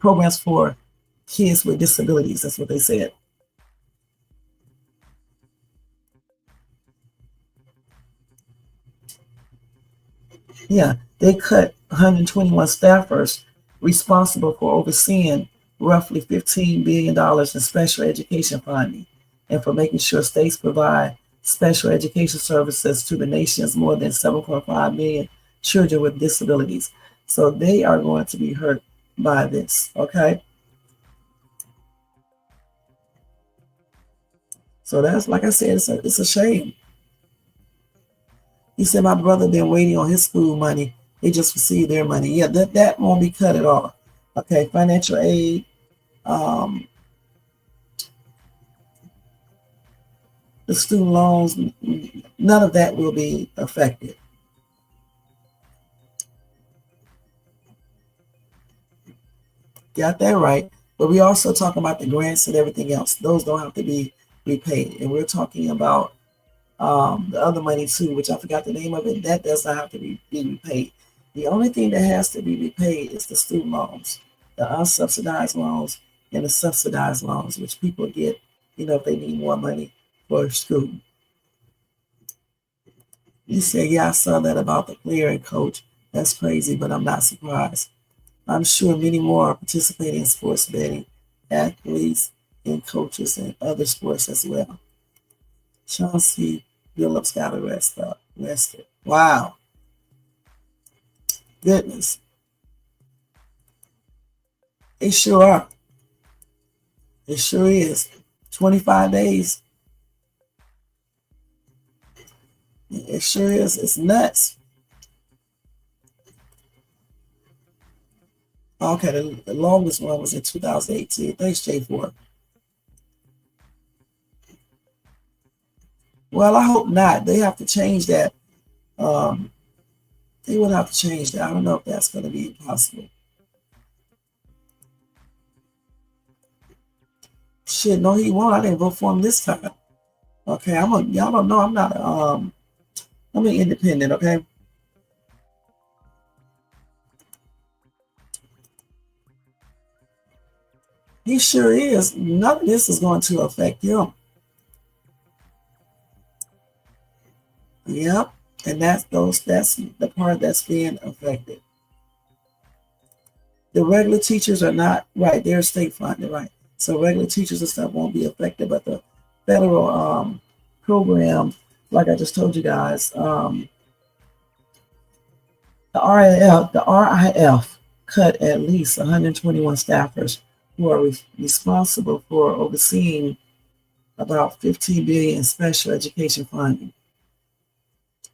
programs for kids with disabilities. That's what they said. Yeah, they cut 121 staffers responsible for overseeing roughly $15 billion in special education funding and for making sure states provide special education services to the nation's more than 7.5 million children with disabilities. So they are going to be hurt by this, okay? So that's, like I said, it's a shame. He said, my brother been waiting on his school money. They just received their money. Yeah, that won't be cut at all. Okay, financial aid. The student loans, none of that will be affected. Got that right. But we also talking about the grants and everything else. Those don't have to be repaid. And we're talking about the other money too, which I forgot the name of it. That does not have to be repaid. The only thing that has to be repaid is the student loans, the unsubsidized loans and the subsidized loans, which people get, if they need more money for school. You say, yeah, I saw that about the player and coach. That's crazy, but I'm not surprised. I'm sure many more are participating in sports betting, athletes and coaches and other sports as well. Chauncey Billups got arrested. Wow. Goodness. They sure are. It sure is. 25 days. It sure is. It's nuts. Okay, the longest one was in 2018. Thanks, J4. Well, I hope not. They have to change that. They would have to change that. I don't know if that's going to be possible. Shit, no, he won't. I didn't vote for him this time. Okay, y'all don't know I'm not I'm an independent, okay? He sure is. None of this is going to affect him. Yep. And that's the part that's being affected. The regular teachers are not right. They're state funded, right? So regular teachers and stuff won't be affected, but the federal program, like I just told you guys, the RIF cut at least 121 staffers who are responsible for overseeing about 15 billion in special education funding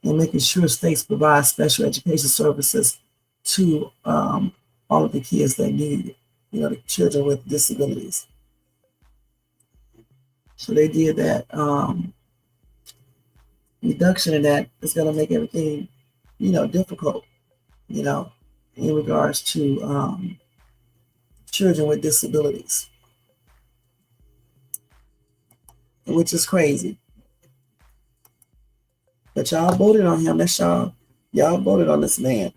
and making sure states provide special education services to all of the kids that need it, the children with disabilities. So they did that reduction in that is going to make everything, difficult, in regards to children with disabilities, which is crazy. But y'all voted on him. That's y'all voted on this man.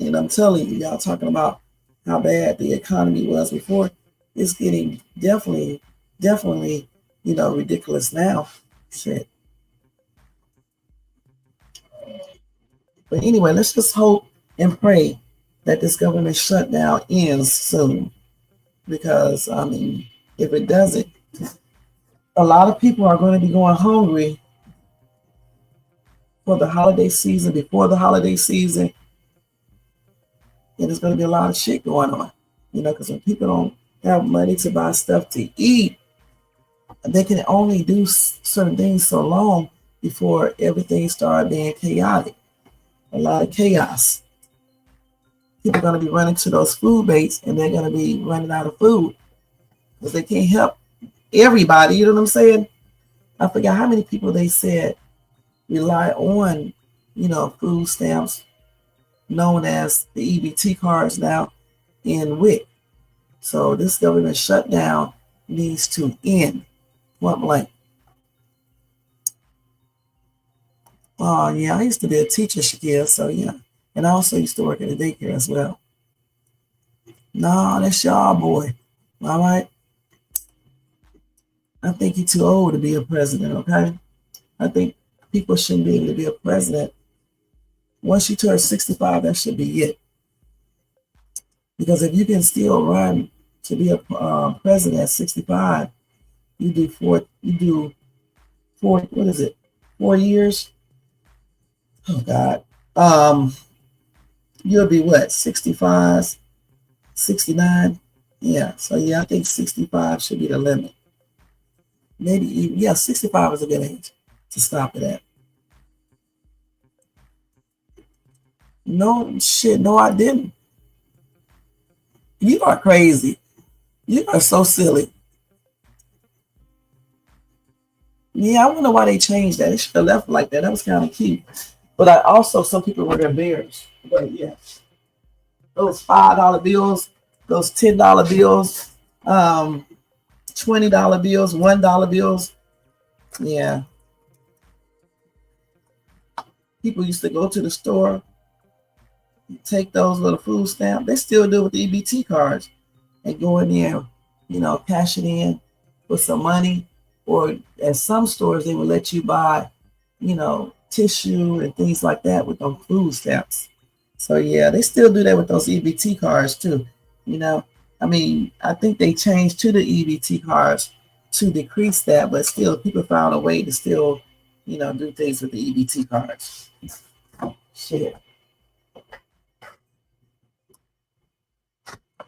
And I'm telling you, y'all talking about how bad the economy was before. It's getting definitely, ridiculous now. Shit. But anyway, let's just hope and pray that this government shutdown ends soon. Because, if it doesn't, a lot of people are going to be going hungry for the holiday season, before the holiday season. And there's going to be a lot of shit going on, because when people don't have money to buy stuff to eat, they can only do certain things so long before everything starts being chaotic. A lot of chaos. People are going to be running to those food banks and they're going to be running out of food because they can't help everybody. You know what I'm saying? I forgot how many people they said rely on, food stamps known as the EBT cards now in WIC. So this government shutdown needs to end. Point blank. Oh yeah, I used to be a teacher, Shaquille, so yeah. And I also used to work at a daycare as well. No, that's y'all boy. All right. I think you're too old to be a president, okay? I think people shouldn't be able to be a president. Once you turn 65, that should be it. Because if you can still run to be a president at 65, you do four, what is it? 4 years? Oh God. You'll be what? 65, 69? Yeah. So yeah, I think 65 should be the limit. Maybe even, 65 is a good age to stop it at. No shit, no, I didn't. You are crazy. You are so silly. Yeah, I wonder why they changed that. They should have left it like that. That was kind of cute. But I also, some people were embarrassed. But yeah, those $5 bills, those $10 bills, um, $20 bills, $1 bills. Yeah, people used to go to the store, take those little food stamps. They still do with the EBT cards and go in there, cash it in with some money. Or at some stores, they will let you buy, tissue and things like that with those food stamps. So yeah, they still do that with those EBT cards too. You know, I mean, I think they changed to the EBT cards to decrease that, but still, people found a way to still, do things with the EBT cards. Shit,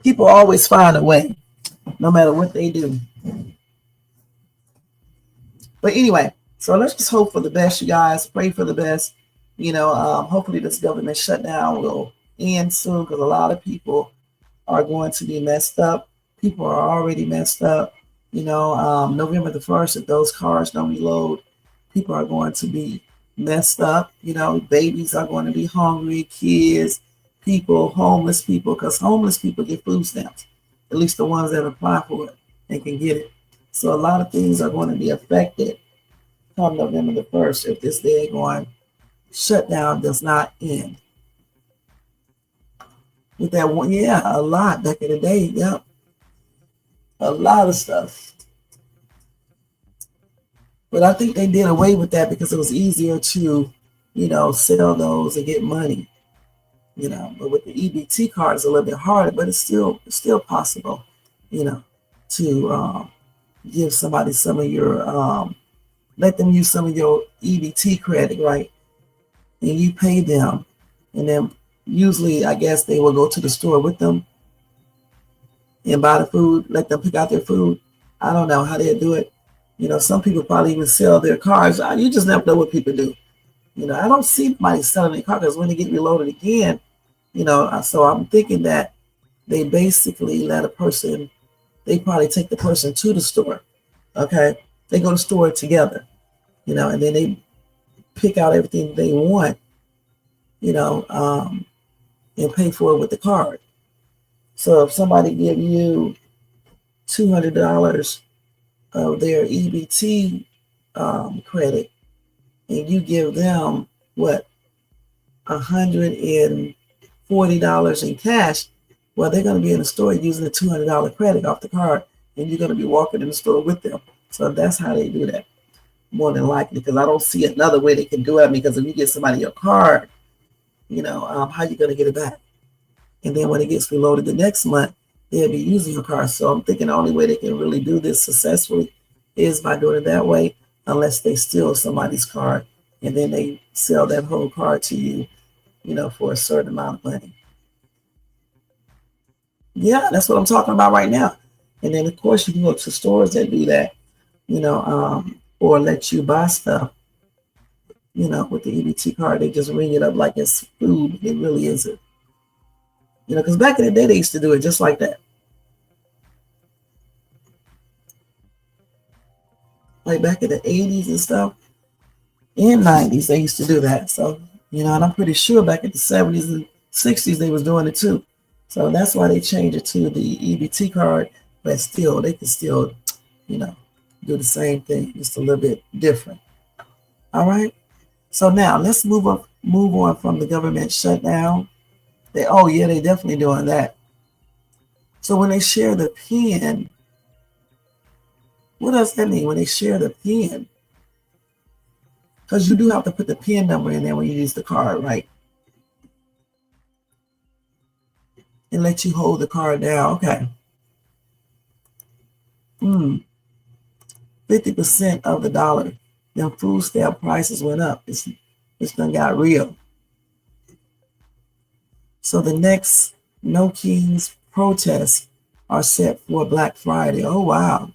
people always find a way, no matter what they do. But anyway, so let's just hope for the best, you guys. Pray for the best. Hopefully this government shutdown will end soon because a lot of people are going to be messed up. People are already messed up. November the 1st, if those cars don't reload, people are going to be messed up. Babies are going to be hungry, kids, people, homeless people, because homeless people get food stamps, at least the ones that apply for it and can get it. So a lot of things are going to be affected come November the 1st if this day going shutdown does not end. With that one, yeah, a lot back in the day, yep. A lot of stuff. But I think they did away with that because it was easier to, sell those and get money. But with the EBT card, it's a little bit harder, but it's still possible, to give somebody some of your, let them use some of your EBT credit, right? And you pay them. And then usually, I guess they will go to the store with them and buy the food, let them pick out their food. I don't know how they do it. Some people probably even sell their cars. You just never know what people do. I don't see anybody selling their car because when they get reloaded again, so I'm thinking that they basically let a person, they probably take the person to the store. Okay. They go to the store together, and then they pick out everything they want, and pay for it with the card. So if somebody give you $200 of their EBT credit, and you give them $140 in cash, well, they're going to be in the store using the $200 credit off the card, and you're going to be walking in the store with them. So that's how they do that, more than likely, because I don't see another way they can do it. Because if you get somebody your card, how you going to get it back? And then when it gets reloaded the next month, they'll be using your card. So I'm thinking the only way they can really do this successfully is by doing it that way, unless they steal somebody's card and then they sell that whole card to you, for a certain amount of money. Yeah, that's what I'm talking about right now. And then, of course, you can go to stores that do that, or let you buy stuff, with the EBT card. They just ring it up like it's food. It really isn't. Because back in the day, they used to do it just like that. Like back in the 80s and stuff, and 90s, they used to do that. So, and I'm pretty sure back in the 70s and 60s, they was doing it too. So that's why they changed it to the EBT card, but still, they can still, do the same thing, just a little bit different. All right. So now let's move on from the government shutdown. They definitely doing that. So when they share the PIN, what does that mean when they share the PIN? Because you do have to put the PIN number in there when you use the card, right? And let you hold the card down. Okay. 50% of the dollar. Then food stamp prices went up. It's done got real. So the next No Kings protests are set for Black Friday. Oh, wow.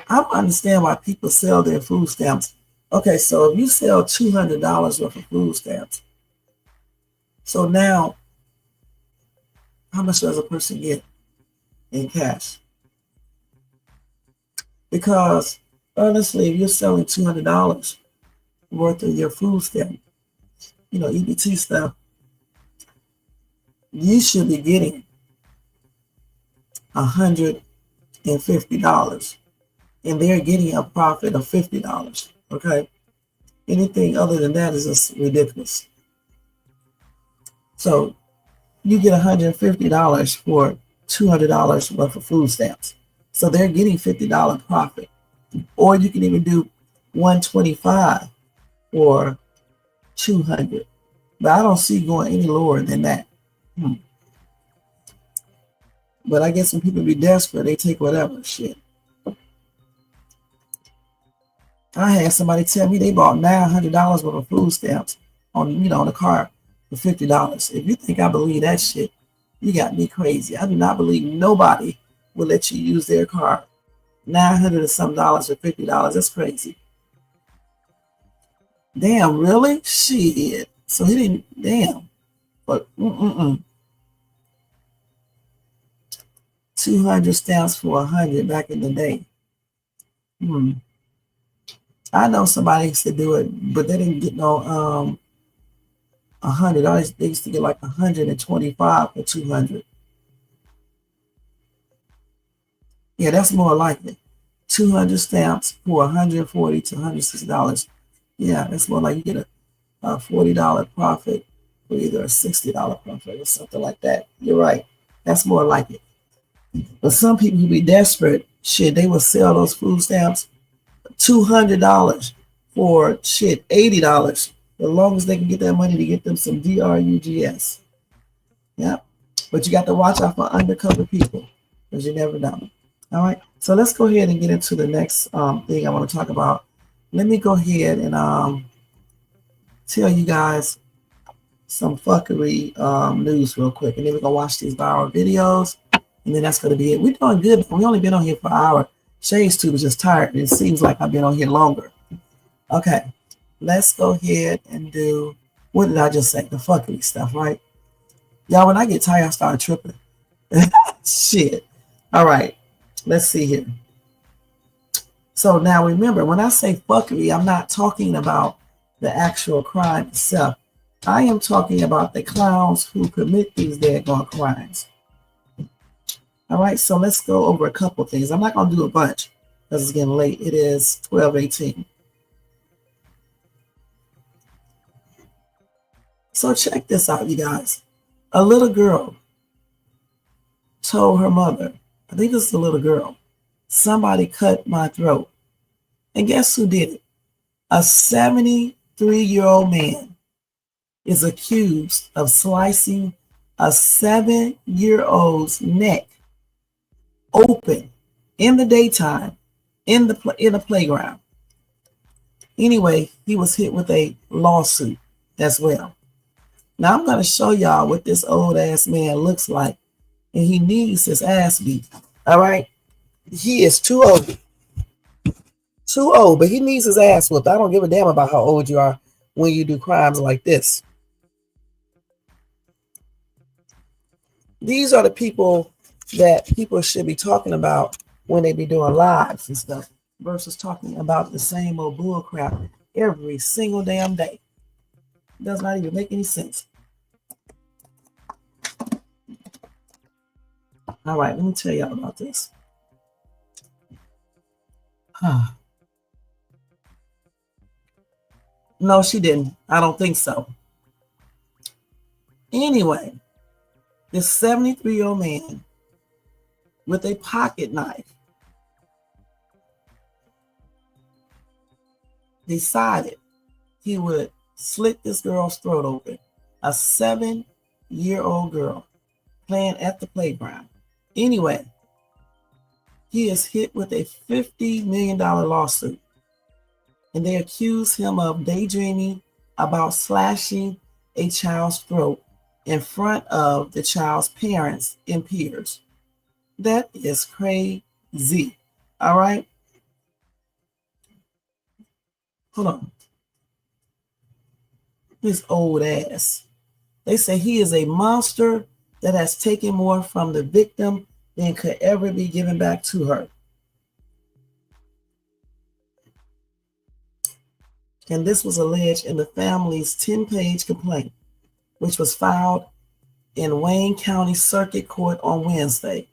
I don't understand why people sell their food stamps Okay, so if you sell $200 worth of food stamps, so now how much does a person get in cash? Because honestly, if you're selling $200 worth of your food stamp, EBT stuff, you should be getting $150, and they're getting a profit of $50. Okay, anything other than that is just ridiculous. So you get $150 for $200 worth of food stamps. So they're getting $50 profit. Or you can even do $125 for $200. But I don't see going any lower than that. But I guess when people be desperate, they take whatever shit. I had somebody tell me they bought $900 worth of food stamps on the car for $50. If you think I believe that shit, you got me crazy. I do not believe nobody will let you use their card. $900 and some dollars for $50. That's crazy. Damn, really? Shit. So he didn't. Damn. But 200 stamps for 100 back in the day. I know somebody used to do it, but they didn't get no 100. They used to get like 125 for 200. Yeah, that's more like it. 200 stamps for $140 to $160. Yeah, that's more like you get a $40 profit or either a $60 profit or something like that. You're right. That's more like it. But some people who be desperate, shit, they will sell those food stamps $200 for shit $80, as long as they can get that money to get them some drugs. Yeah, but you got to watch out for undercover people because you never know. All right, so let's go ahead and get into the next thing I want to talk about. Let me go ahead and tell you guys some fuckery news real quick, and then we're gonna watch these viral videos, and then that's gonna be it. We're doing good. We only been on here for an hour. Shades too was just tired. It seems like I've been on here longer. Okay, let's go ahead and do, what did I just say? The fuckery stuff, right? Y'all, when I get tired, I start tripping. Shit. All right, let's see here. So now remember, when I say fuckery, I'm not talking about the actual crime itself. I am talking about the clowns who commit these daggone crimes. All right, so let's go over a couple things. I'm not going to do a bunch because it's getting late. It is 12:18. So check this out, you guys. A little girl told her mother, I think this is a little girl, somebody cut my throat. And guess who did it? A 73-year-old man is accused of slicing a 7-year-old's neck open in the daytime in a playground. Anyway, he was hit with a lawsuit as well. Now I'm going to show y'all what this old ass man looks like, and he needs his ass beat. All right, he is too old, but he needs his ass whooped. I don't give a damn about how old you are when you do crimes like this. These are the people that people should be talking about when they be doing lives and stuff, versus talking about the same old bull crap every single damn day. It does not even make any sense. All right, let me tell y'all about this. No, she didn't. I don't think so. Anyway, this 73-year-old man with a pocket knife decided he would slit this girl's throat open. A 7-year-old girl playing at the playground. Anyway, he is hit with a $50 million lawsuit, and they accuse him of daydreaming about slashing a child's throat in front of the child's parents and peers. That is crazy. All right. Hold on. His old ass. They say he is a monster that has taken more from the victim than could ever be given back to her. And this was alleged in the family's 10-page complaint, which was filed in Wayne County Circuit Court on Wednesday,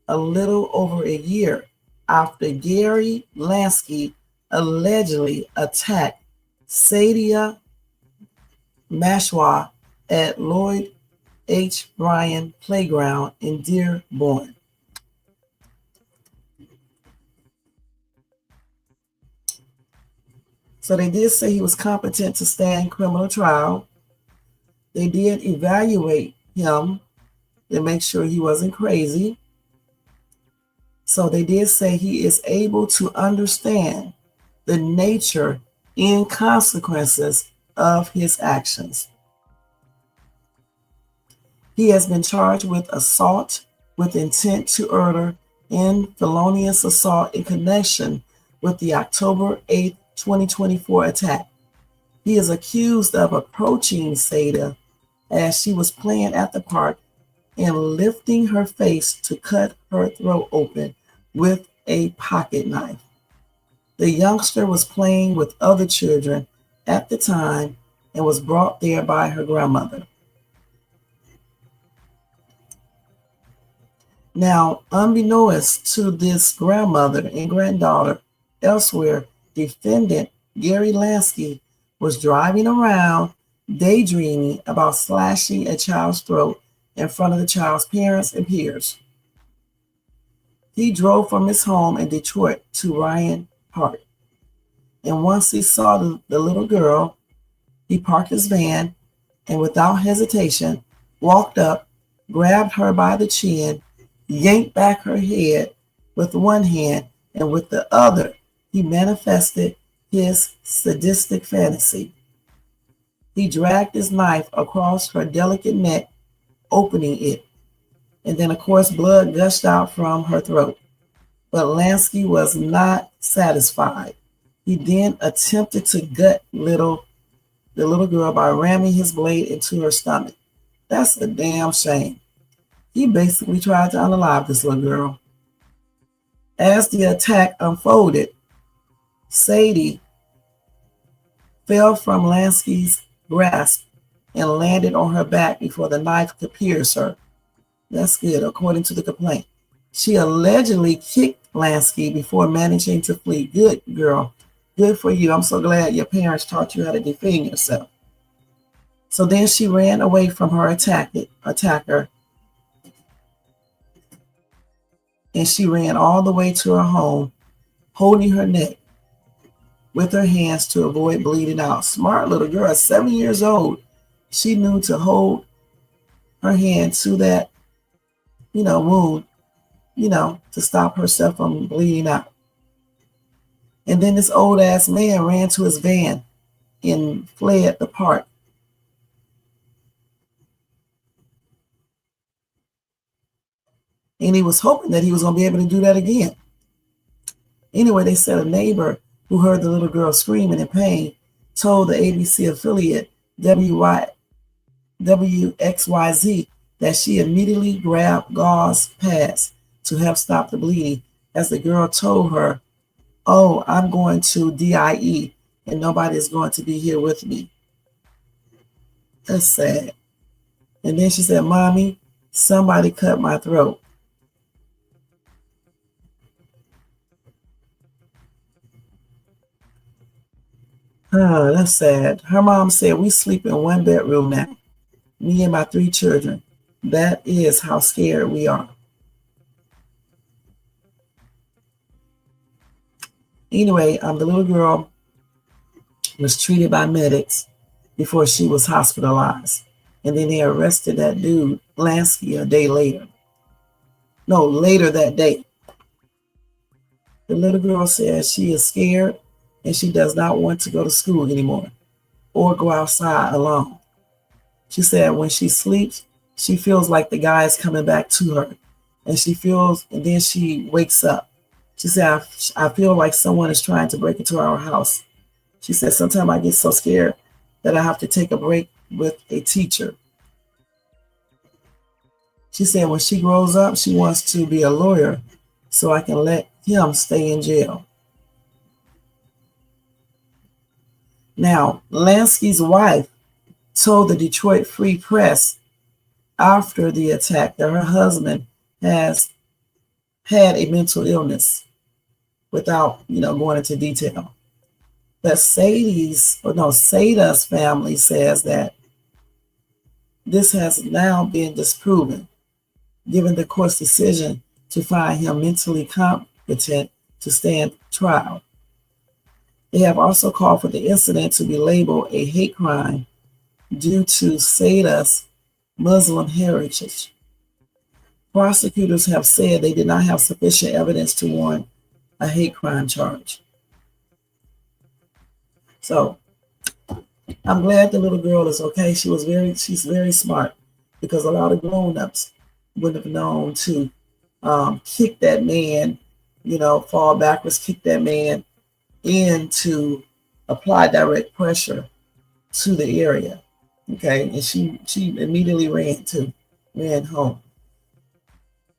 a little over a year after Gary Lansky allegedly attacked Sadia Mashwa at Lloyd H. Bryan Playground in Dearborn. So they did say he was competent to stand criminal trial. They did evaluate him to make sure he wasn't crazy. So they did say he is able to understand the nature and consequences of his actions. He has been charged with assault with intent to murder and felonious assault in connection with the October 8th, 2024 attack. He is accused of approaching Sadia as she was playing at the park and lifting her face to cut her throat open with a pocket knife. The youngster was playing with other children at the time and was brought there by her grandmother. Now, unbeknownst to this grandmother and granddaughter, elsewhere, defendant Gary Lansky was driving around daydreaming about slashing a child's throat in front of the child's parents and peers. He drove from his home in Detroit to Ryan Park. And once he saw the little girl, he parked his van and without hesitation walked up, grabbed her by the chin, yanked back her head with one hand, and with the other, he manifested his sadistic fantasy. He dragged his knife across her delicate neck, opening it. And then, of course, blood gushed out from her throat. But Lansky was not satisfied. He then attempted to gut the little girl by ramming his blade into her stomach. That's a damn shame. He basically tried to unalive this little girl. As the attack unfolded, Sadie fell from Lansky's grasp and landed on her back before the knife could pierce her. That's good, according to the complaint. She allegedly kicked Lansky before managing to flee. Good girl. Good for you. I'm so glad your parents taught you how to defend yourself. So then she ran away from her attacker. And she ran all the way to her home, holding her neck with her hands to avoid bleeding out. Smart little girl, 7 years old. She knew to hold her hand to that, wound, to stop herself from bleeding out. And then this old ass man ran to his van and fled the park. And he was hoping that he was going to be able to do that again. Anyway, they said a neighbor who heard the little girl screaming in pain told the ABC affiliate WXYZ that she immediately grabbed gauze pads to help stop the bleeding as the girl told her, "Oh, I'm going to DIE and nobody's going to be here with me." That's sad. And then she said, "Mommy, somebody cut my throat." Oh, that's sad. Her mom said, "We sleep in one bedroom now, me and my 3 children. That is how scared we are." Anyway, the little girl was treated by medics before she was hospitalized. And then they arrested that dude, Lansky, a day later. No, later that day. The little girl says she is scared and she does not want to go to school anymore or go outside alone. She said when she sleeps, she feels like the guy is coming back to her. And then she wakes up. She said, I feel like someone is trying to break into our house. She said, sometimes I get so scared that I have to take a break with a teacher. She said when she grows up, she wants to be a lawyer so I can let him stay in jail. Now, Lansky's wife told the Detroit Free Press after the attack that her husband has had a mental illness without, going into detail. But Sada's family says that this has now been disproven, given the court's decision to find him mentally competent to stand trial. They have also called for the incident to be labeled a hate crime due to Sada's Muslim heritage. Prosecutors have said they did not have sufficient evidence to warrant a hate crime charge. So I'm glad the little girl is okay. She's very smart, because a lot of grown-ups would have known to kick that man, fall backwards, kick that man in to apply direct pressure to the area. Okay, and she immediately ran home.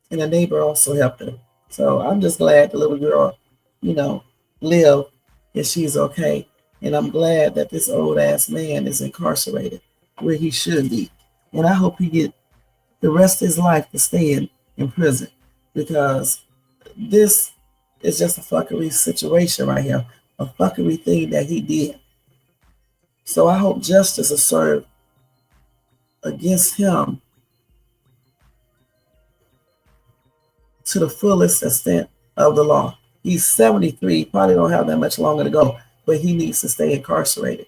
And a neighbor also helped her. So I'm just glad the little girl, lived and she's okay. And I'm glad that this old ass man is incarcerated where he should be. And I hope he get the rest of his life to stay in prison, because this is just a fuckery situation right here, a fuckery thing that he did. So I hope justice is served against him to the fullest extent of the law. He's 73, probably don't have that much longer to go, but he needs to stay incarcerated.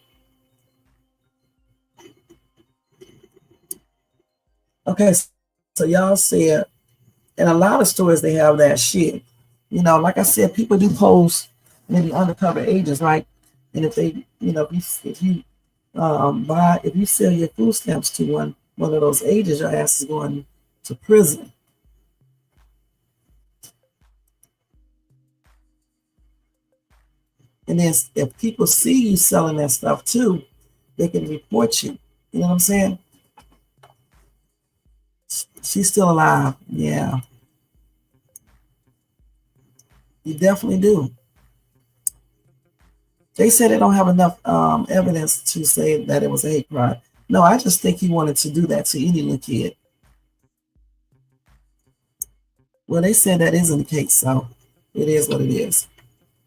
Okay, so y'all said, and a lot of stories they have that shit. Like I said, people do post maybe undercover agents, right? And if they, if you sell your food stamps to one of those agents, your ass is going to prison. And then if people see you selling that stuff too, they can report you. You know what I'm saying? She's still alive. Yeah. You definitely do. They said they don't have enough evidence to say that it was a hate crime. No, I just think he wanted to do that to any little kid. Well, they said that isn't the case, so it is what it is.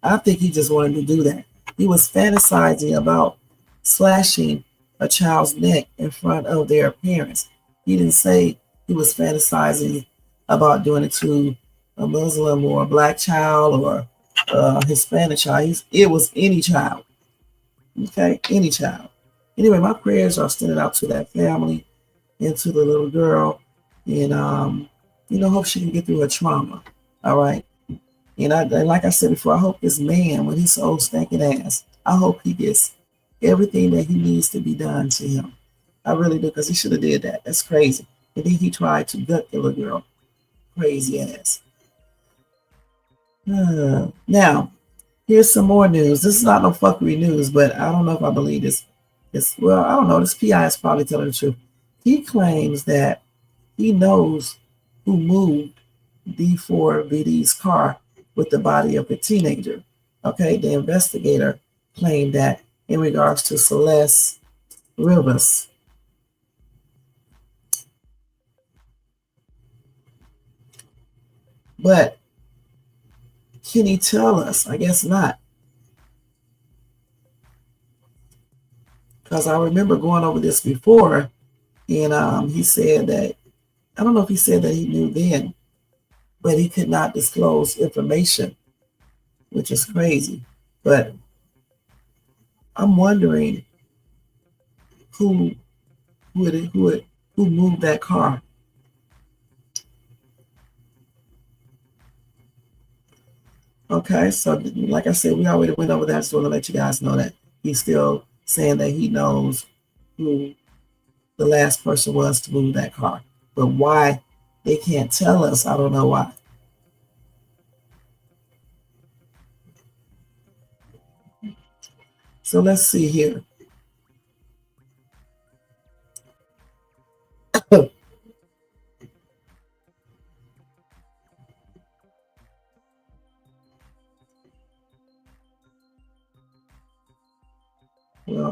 I think he just wanted to do that. He was fantasizing about slashing a child's neck in front of their parents. He didn't say he was fantasizing about doing it to a Muslim or a black child or a Hispanic child. It was any child. Okay, any child. Anyway, my prayers are sending out to that family and to the little girl. And, hope she can get through her trauma. All right. And like I said before, I hope this man with his old stinking ass, I hope he gets everything that he needs to be done to him. I really do, because he should have did that. That's crazy. And then he tried to gut the little girl. Crazy ass. Now, here's some more news. This is not no fuckery news, but I don't know if I believe this. Well, I don't know. This PI is probably telling the truth. He claims that he knows who moved D4VD's car with the body of the teenager. Okay, the investigator claimed that in regards to Celeste Rivas. But can he tell us? I guess not. Because I remember going over this before, and he said that, I don't know if he said that he knew then, but he could not disclose information, which is crazy. But I'm wondering who moved that car. Okay, so like I said, we already went over that. I just want to let you guys know that he's still saying that he knows who the last person was to move that car. But why they can't tell us, I don't know why. So let's see here. Well,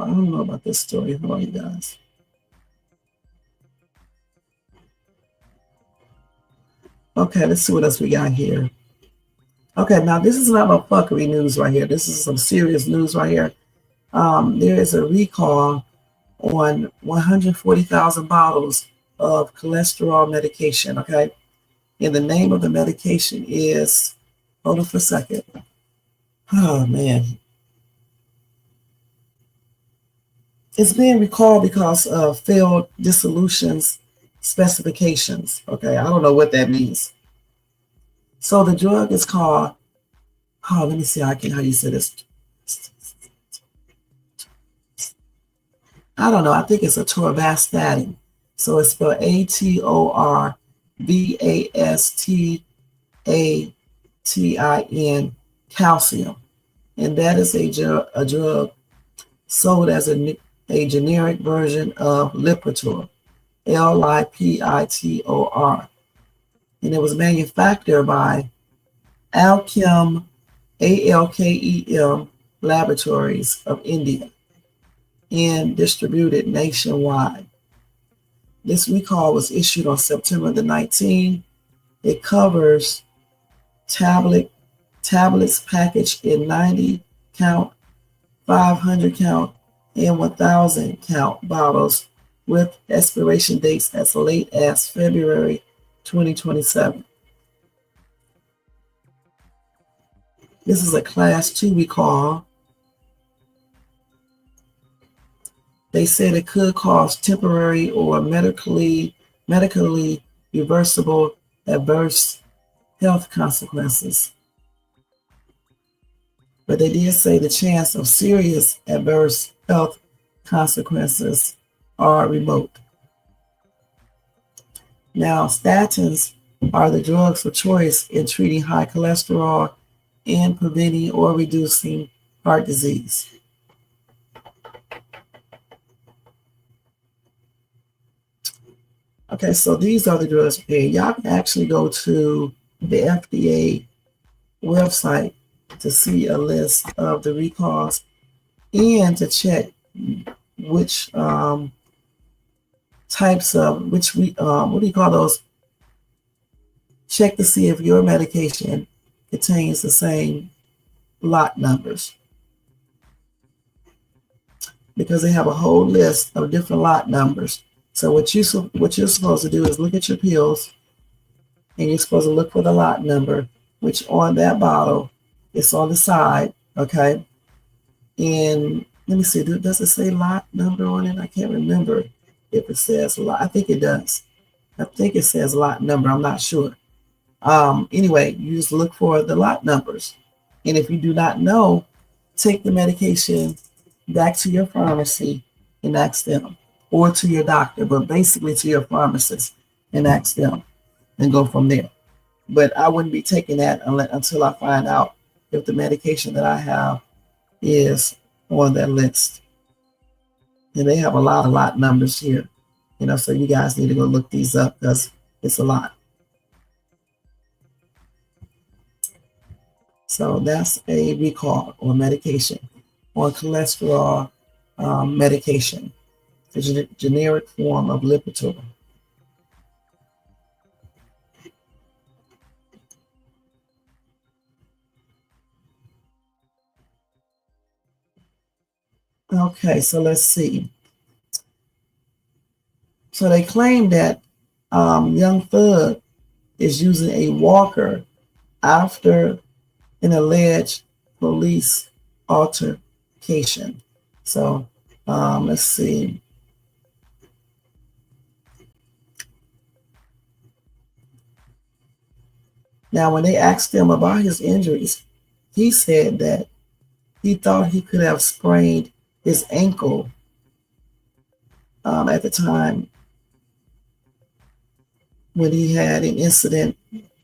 I don't know about this story. Hold on, you guys. Okay, let's see what else we got here. Okay, now this is not no fuckery news right here. This is some serious news right here. There is a recall on 140,000 bottles of cholesterol medication, okay? And the name of the medication is, hold on for a second. Oh, man. It's being recalled because of failed dissolutions specifications, okay? I don't know what that means. So the drug is called, let me see how you say this. I don't know. I think it's a atorvastatin. So it's spelled ATORVASTATIN, calcium. And that is a drug sold as a generic version of Lipitor, Lipitor. And it was manufactured by Alkem, ALKEM Laboratories of India and distributed nationwide. This recall was issued on September the 19th. It covers tablets packaged in 90 count, 500 count, and 1,000 count bottles with expiration dates as late as February 2027. This is a class 2 recall. They said it could cause temporary or medically reversible adverse health consequences. But they did say the chance of serious adverse health consequences are remote. Now, statins are the drugs of choice in treating high cholesterol and preventing or reducing heart disease. Okay, so these are the drugs. Okay, y'all can actually go to the FDA website to see a list of the recalls and to check which types of what do you call those? Check to see if your medication contains the same lot numbers, because they have a whole list of different lot numbers. So what you're supposed to do is look at your pills, and you're supposed to look for the lot number, which on that bottle, it's on the side, okay? And let me see, does it say lot number on it? I can't remember if it says lot. I think it does. I think it says lot number. I'm not sure. Anyway, you just look for the lot numbers. And if you do not know, take the medication back to your pharmacy and ask them, or to your doctor, but basically to your pharmacist and ask them and go from there. But I wouldn't be taking that until I find out if the medication that I have is on that list. And they have a lot of lot numbers here, so you guys need to go look these up because it's a lot. So that's a recall or medication on cholesterol medication. It's a generic form of Lipitor. Okay, so let's see. So they claim that Young Thug is using a walker after an alleged police altercation. So let's see. Now, when they asked him about his injuries, he said that he thought he could have sprained his ankle at the time when he had an incident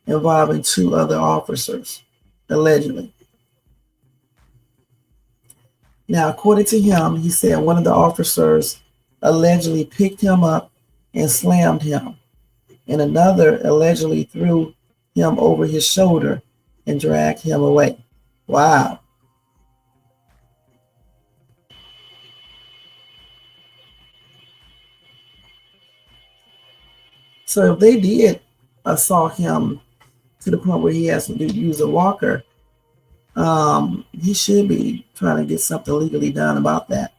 involving 2 other officers, allegedly. Now, according to him, he said one of the officers allegedly picked him up and slammed him, and another allegedly threw him over his shoulder and dragged him away. Wow. So if they did assault him to the point where he has to use a walker, he should be trying to get something legally done about that.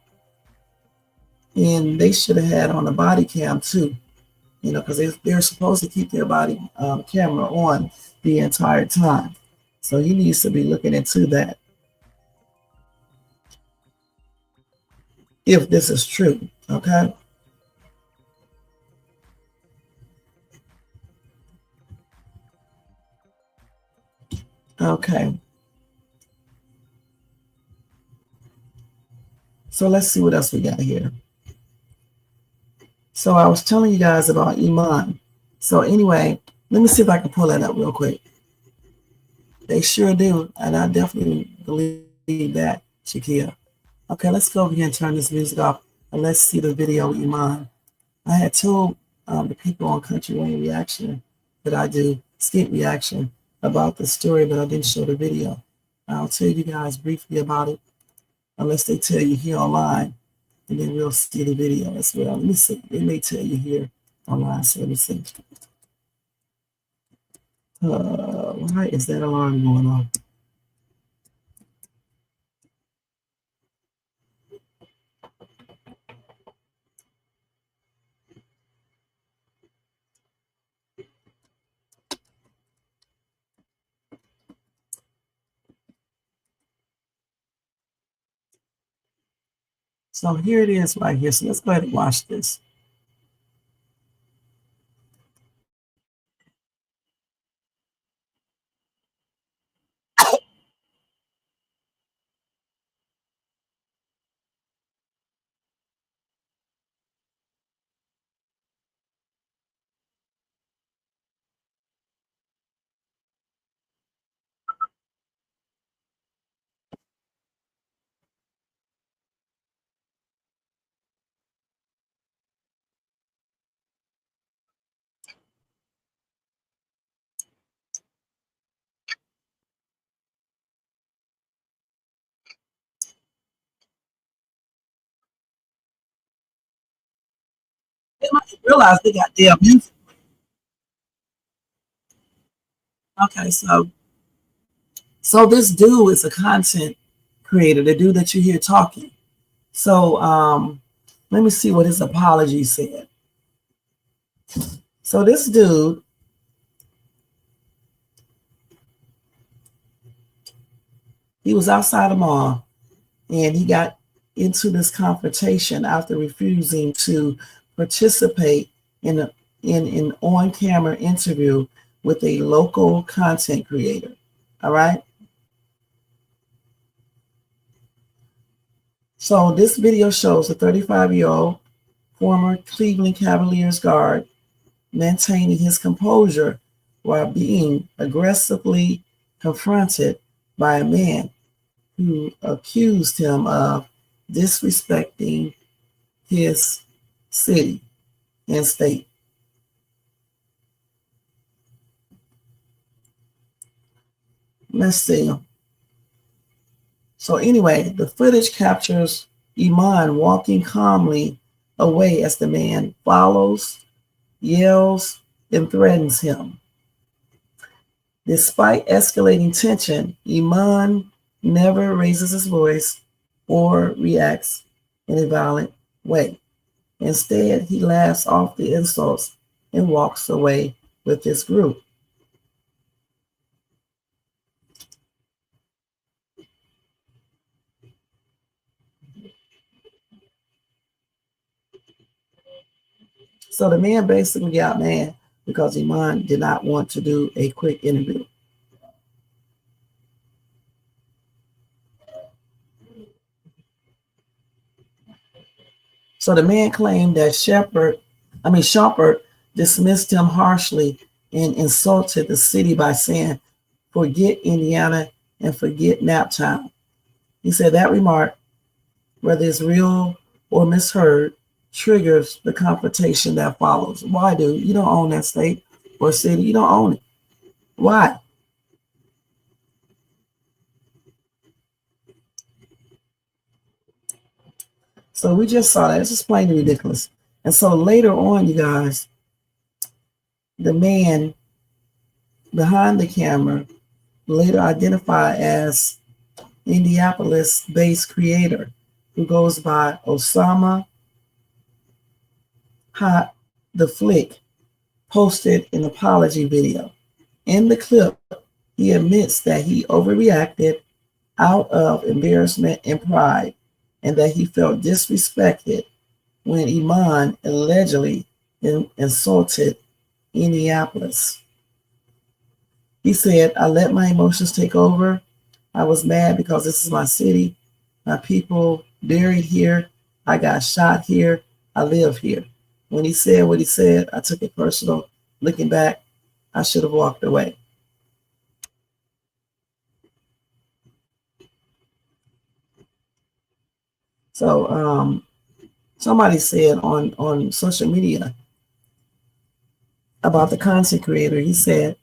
And they should have had on a body cam too, because they're supposed to keep their body camera on the entire time. So he needs to be looking into that if this is true. Okay. Okay. So let's see what else we got here. So I was telling you guys about Iman. So anyway, let me see if I can pull that up real quick. They sure do, and I definitely believe that, Shakia. Okay, let's go over here and turn this music off, and let's see the video of Iman. I had told the people on Country Lane Reaction that I do skit reaction about the story, but I didn't show the video. I'll tell you guys briefly about it, unless they tell you here online, and then we'll see the video as well. Let me see. They may tell you here online, so let me see. Why is that alarm going on? So here it is right here. So let's go ahead and watch this. They might realize they got damn music. Okay, so this dude is a content creator, the dude that you hear talking. So let me see what his apology said. So this dude, he was outside a mall and he got into this confrontation after refusing to participate in an on-camera interview with a local content creator. All right. So this video shows a 35-year-old former Cleveland Cavaliers guard maintaining his composure while being aggressively confronted by a man who accused him of disrespecting his city and state. Let's see. So anyway, the footage captures Iman walking calmly away as the man follows, yells, and threatens him. Despite escalating tension, Iman never raises his voice or reacts in a violent way. Instead, he laughs off the insults and walks away with his group. So the man basically got mad because Iman did not want to do a quick interview. So the man claimed that Shepard dismissed him harshly and insulted the city by saying, "Forget Indiana and forget nap time." He said that remark whether it's real or misheard, triggers the confrontation that follows. Why, dude? You don't own that state or city. You don't own it. Why? So we just saw that. It's just plain ridiculous. And so later on, you guys, the man behind the camera, later identified as Indianapolis-based creator who goes by Osama Hot the Flick, posted an apology video. In the clip, he admits that he overreacted out of embarrassment and pride, and that he felt disrespected when Iman allegedly insulted Indianapolis. He said, "I let my emotions take over. I was mad because this is my city, my people buried here. I got shot here. I live here." When he said what he said, I took it personal. Looking back, I should have walked away. So somebody said on social media about the content creator, he said,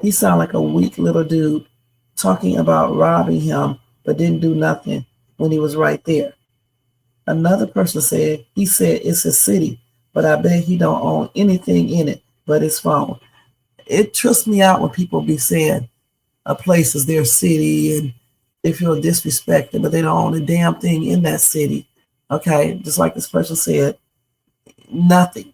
he sounded like a weak little dude talking about robbing him, but didn't do nothing when he was right there. Another person said, he said it's a city, but I bet he don't own anything in it but his phone. It trips me out when people be saying a place is their city and they feel disrespected, but they don't own a damn thing in that city. Okay, just like this person said, nothing.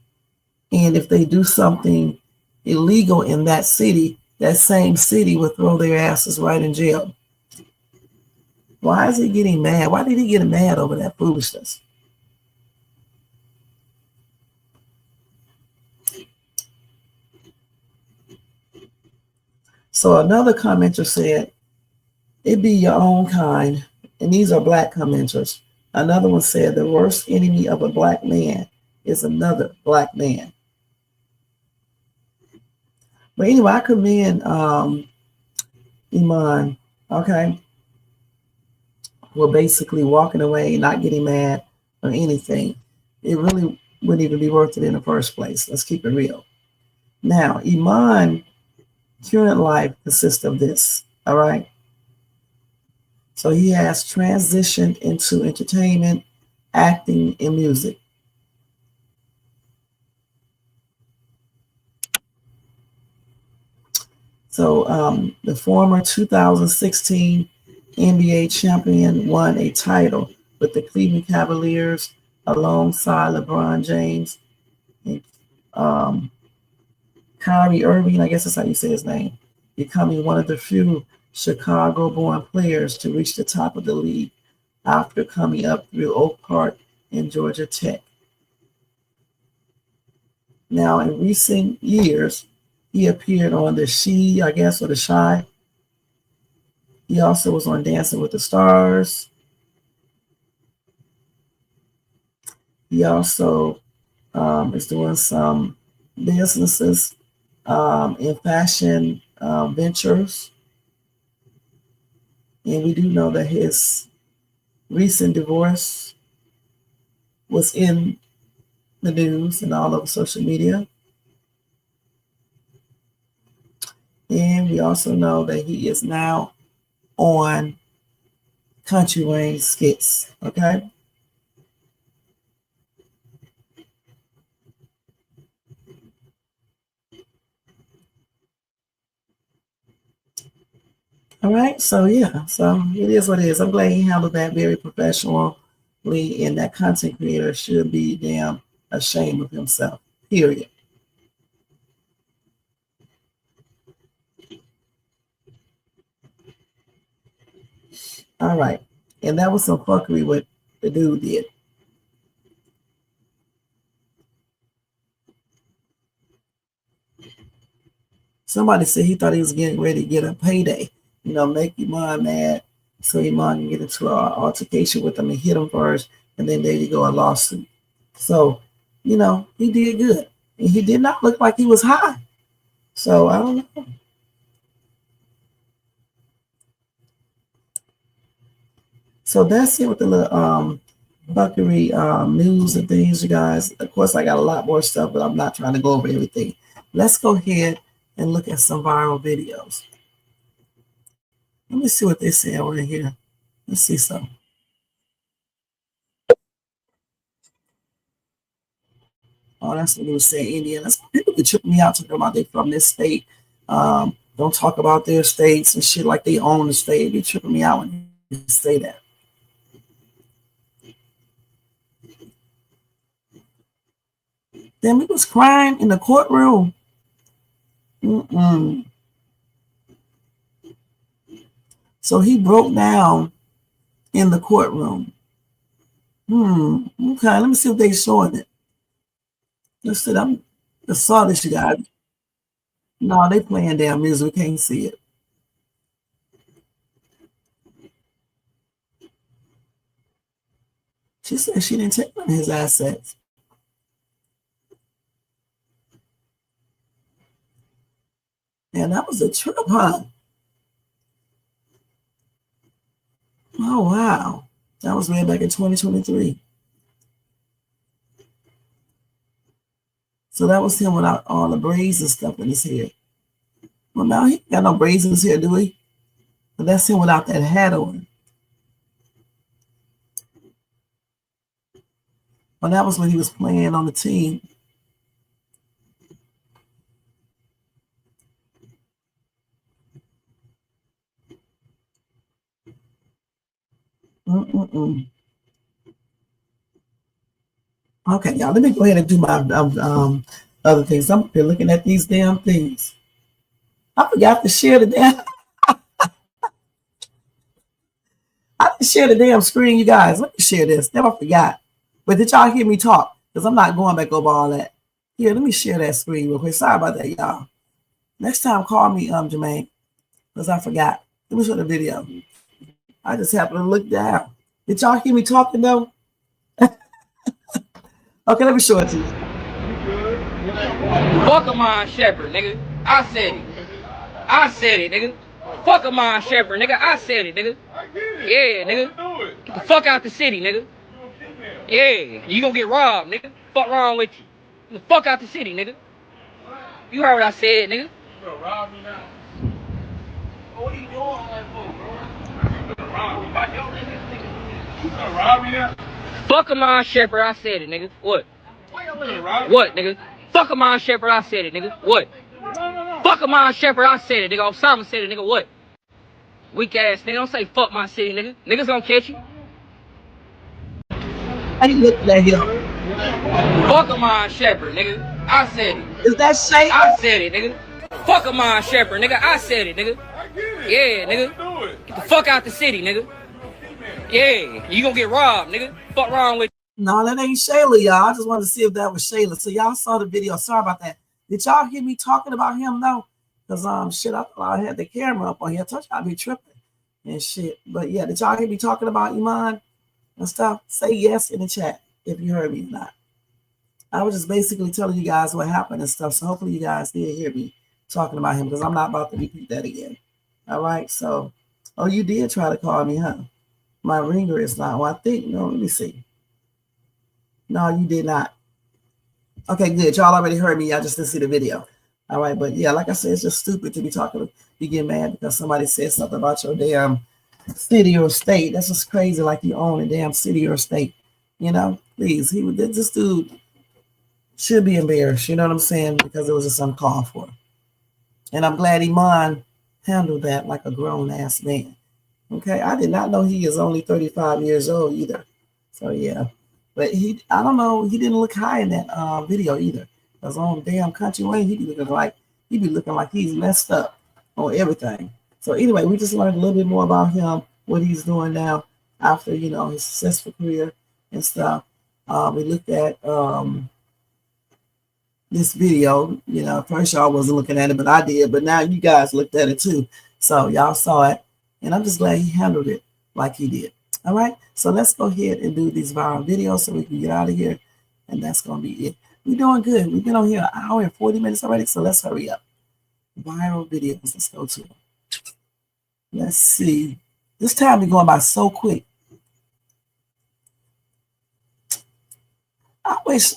And if they do something illegal in that city, that same city will throw their asses right in jail. Why is he getting mad? Why did he get mad over that foolishness? So another commenter said, "It be your own kind." And these are black commenters. Another one said, "The worst enemy of a black man is another black man." But anyway, I commend Iman, okay, we're basically walking away, not getting mad or anything. It really wouldn't even be worth it in the first place. Let's keep it real. Now, Iman current life consists of this, all right? So he has transitioned into entertainment, acting, and music. So the former 2016 NBA champion won a title with the Cleveland Cavaliers alongside LeBron James and Kyrie Irving, I guess that's how you say his name, becoming one of the few Chicago-born players to reach the top of the league after coming up through Oak Park and Georgia Tech. Now, in recent years, he appeared on the She, I guess, or the Shy. He also was on Dancing with the Stars. He also is doing some businesses in fashion ventures. And we do know that his recent divorce was in the news and all over social media. And we also know that he is now on Country Wayne skits, okay? All right, so yeah, so it is what it is. I'm glad he handled that very professionally, and that content creator should be damn ashamed of himself, period. All right, and that was some fuckery what the dude did. Somebody said he thought he was getting ready to get a payday, make Iman mad so Iman can get into an altercation with him and hit him first, and then there you go, a lawsuit. So, he did good. And he did not look like he was high. So, I don't know. So that's it with the little buckery news and things, you guys. Of course, I got a lot more stuff, but I'm not trying to go over everything. Let's go ahead and look at some viral videos. Let me see what they say over here. Let's see some. Oh, that's what they were saying, Indian. That's people be tripping me out talking about they from this state. Don't talk about their states and shit like they own the state. It be tripping me out when you say that. Then he was crying in the courtroom. So he broke down in the courtroom. Okay, let me see if they showing it. Let's see. I saw this, you guys. No, they playing damn music. We can't see it. She said she didn't take none of his assets. And that was a trip, huh? Oh, wow. That was way back in 2023. So that was him without all the braids and stuff in his hair. Well, now he got no braids in his hair, do he? But that's him without that hat on. Well, that was when he was playing on the team. Okay, y'all, let me go ahead and do my other things. I'm here looking at these damn things. I forgot to share the damn. I didn't share the damn screen, you guys. Let me share this. Never forgot. But did y'all hear me talk? Because I'm not going back over all that. Here, let me share that screen real quick. Sorry about that, y'all. Next time, call me, Jermaine, because I forgot. Let me show the video. I just happened to look down. Did y'all hear me talking, though? Okay, let me show it to you. Fuck a mind shepherd, nigga. I said it. I said it, nigga. Fuck a mind shepherd, nigga. I said it, nigga. Yeah, nigga. Get the fuck out the city, nigga. Yeah, you gonna get robbed, nigga. Fuck wrong with you. Get the fuck out the city, nigga. You heard what I said, nigga. Bro, rob me now. What are you doing all that for, bro? You gonna rob me now? Fuck a mind shepherd, I said it, nigga. What? What, nigga? Fuck a mind shepherd, I said it, nigga. What? Fuck a mind shepherd, I said it, nigga. Osama said it, nigga. What? Weak ass nigga. Don't say fuck my city, nigga. Niggas gonna catch you. I didn't look at him. Fuck a mind shepherd, nigga. I said it. Is that Shay? I said it, nigga. Fuck a mind shepherd, nigga. I said it, nigga. Yeah, nigga. Get the fuck out the city, nigga. Yeah, you gonna get robbed, nigga. Fuck wrong with you. No, that ain't Shayla, y'all. I just wanted to see if that was Shayla. So y'all saw the video. Sorry about that. Did y'all hear me talking about him though? Because shit, I thought I had the camera up on here. I told y'all I'd be tripping and shit. But yeah, did y'all hear me talking about Iman and stuff? Say yes in the chat if you heard me or not. I was just basically telling you guys what happened and stuff. So hopefully you guys did hear me talking about him because I'm not about to repeat that again. All right. So, oh, you did try to call me, huh? My ringer is not. Well, I think, no, let me see. No, you did not. Okay, good. Y'all already heard me. Y'all just didn't see the video. All right. But yeah, like I said, it's just stupid to be talking. You get mad because somebody said something about your damn city or state. That's just crazy. Like you own a damn city or state. You know, please. This dude should be embarrassed. You know what I'm saying? Because it was just uncalled for. And I'm glad Iman handled that like a grown ass man. Okay. I did not know he is only 35 years old either. So yeah. But I don't know, he didn't look high in that video either. Because on damn Country Lane, he be looking like he's messed up on everything. So anyway, we just learned a little bit more about him, what he's doing now after, you know, his successful career and stuff. We looked at this video. You know, first y'all wasn't looking at it, but I did. But now you guys looked at it too. So y'all saw it. And I'm just glad he handled it like he did. All right, so let's go ahead and do these viral videos so we can get out of here. And that's going to be it. We're doing good. We've been on here an hour and 40 minutes already, so let's hurry up. Viral videos. Let's go to them. Let's see. This time we're going by so quick. I wish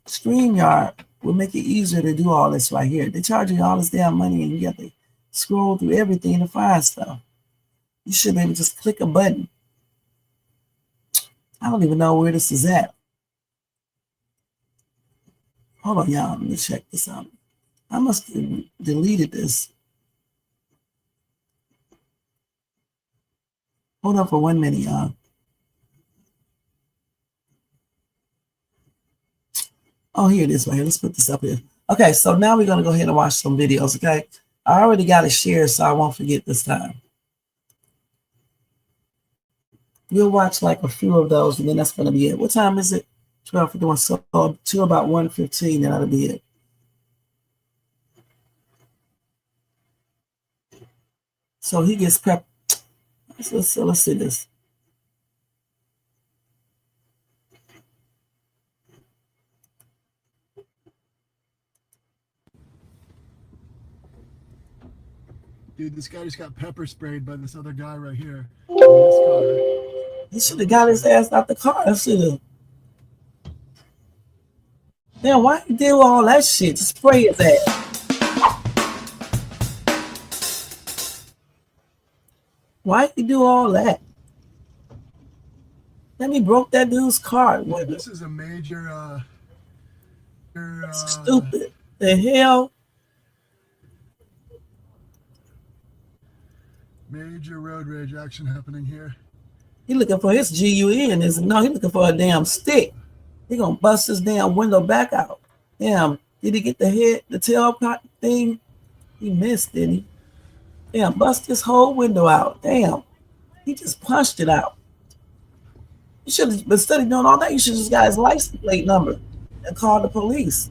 StreamYard would make it easier to do all this right here. They charge you all this damn money and you have to scroll through everything to find stuff. You should maybe just click a button. I don't even know where this is at. Hold on, y'all. Let me check this out. I must have deleted this. Hold on for 1 minute, y'all. Oh, here it is right here. Let's put this up here. Okay, so now we're going to go ahead and watch some videos, okay? I already got it shared, so I won't forget this time. We'll watch like a few of those, and then that's going to be it. What time is it? 12:51. So to about 1:15, and that'll be it. So he gets prepped. So let's see this. Dude, this guy just got pepper sprayed by this other guy right here in this car. He should have got his ass out the car. I should have. Damn, why you do all that shit to spray his ass? Why you do all that? Then he broke that dude's car. Dude, this is a major Stupid. The hell? major road rage action happening here. He looking for his GUN. No, he looking for a damn stick. He gonna bust his damn window back out. Damn, did he get the tailpipe thing? He missed, didn't he? Damn, bust his whole window out. Damn, he just punched it out. You should have, instead of doing all that, you should just got his license plate number and called the police.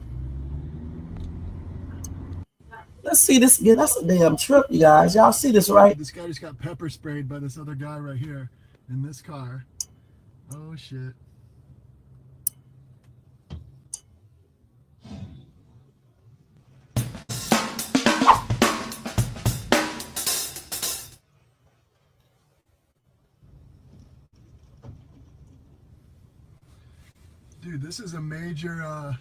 Let's see this again. That's a damn trip, you guys. Y'all see this, right? This guy just got pepper sprayed by this other guy right here in this car. Oh, shit. Dude, this is a major,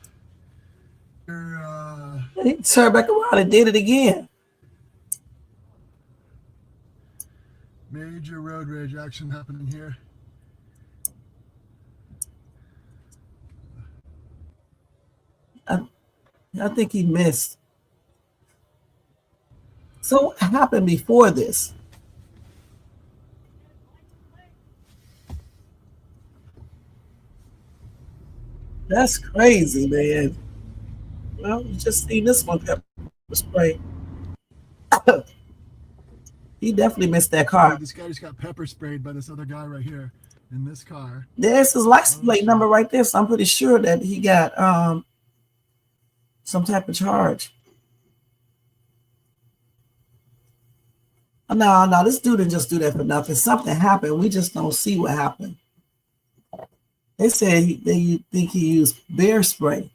He turned back around and did it again. major road rage action happening here. I think he missed. So what happened before this? That's crazy, man. Well, you just seen this one pepper spray. He definitely missed that car. Dude, this guy just got pepper sprayed by this other guy right here in this car. There's his license plate number right there, so I'm pretty sure that he got some type of charge. No, this dude didn't just do that for nothing. Something happened. We just don't see what happened. They said they think he used bear spray.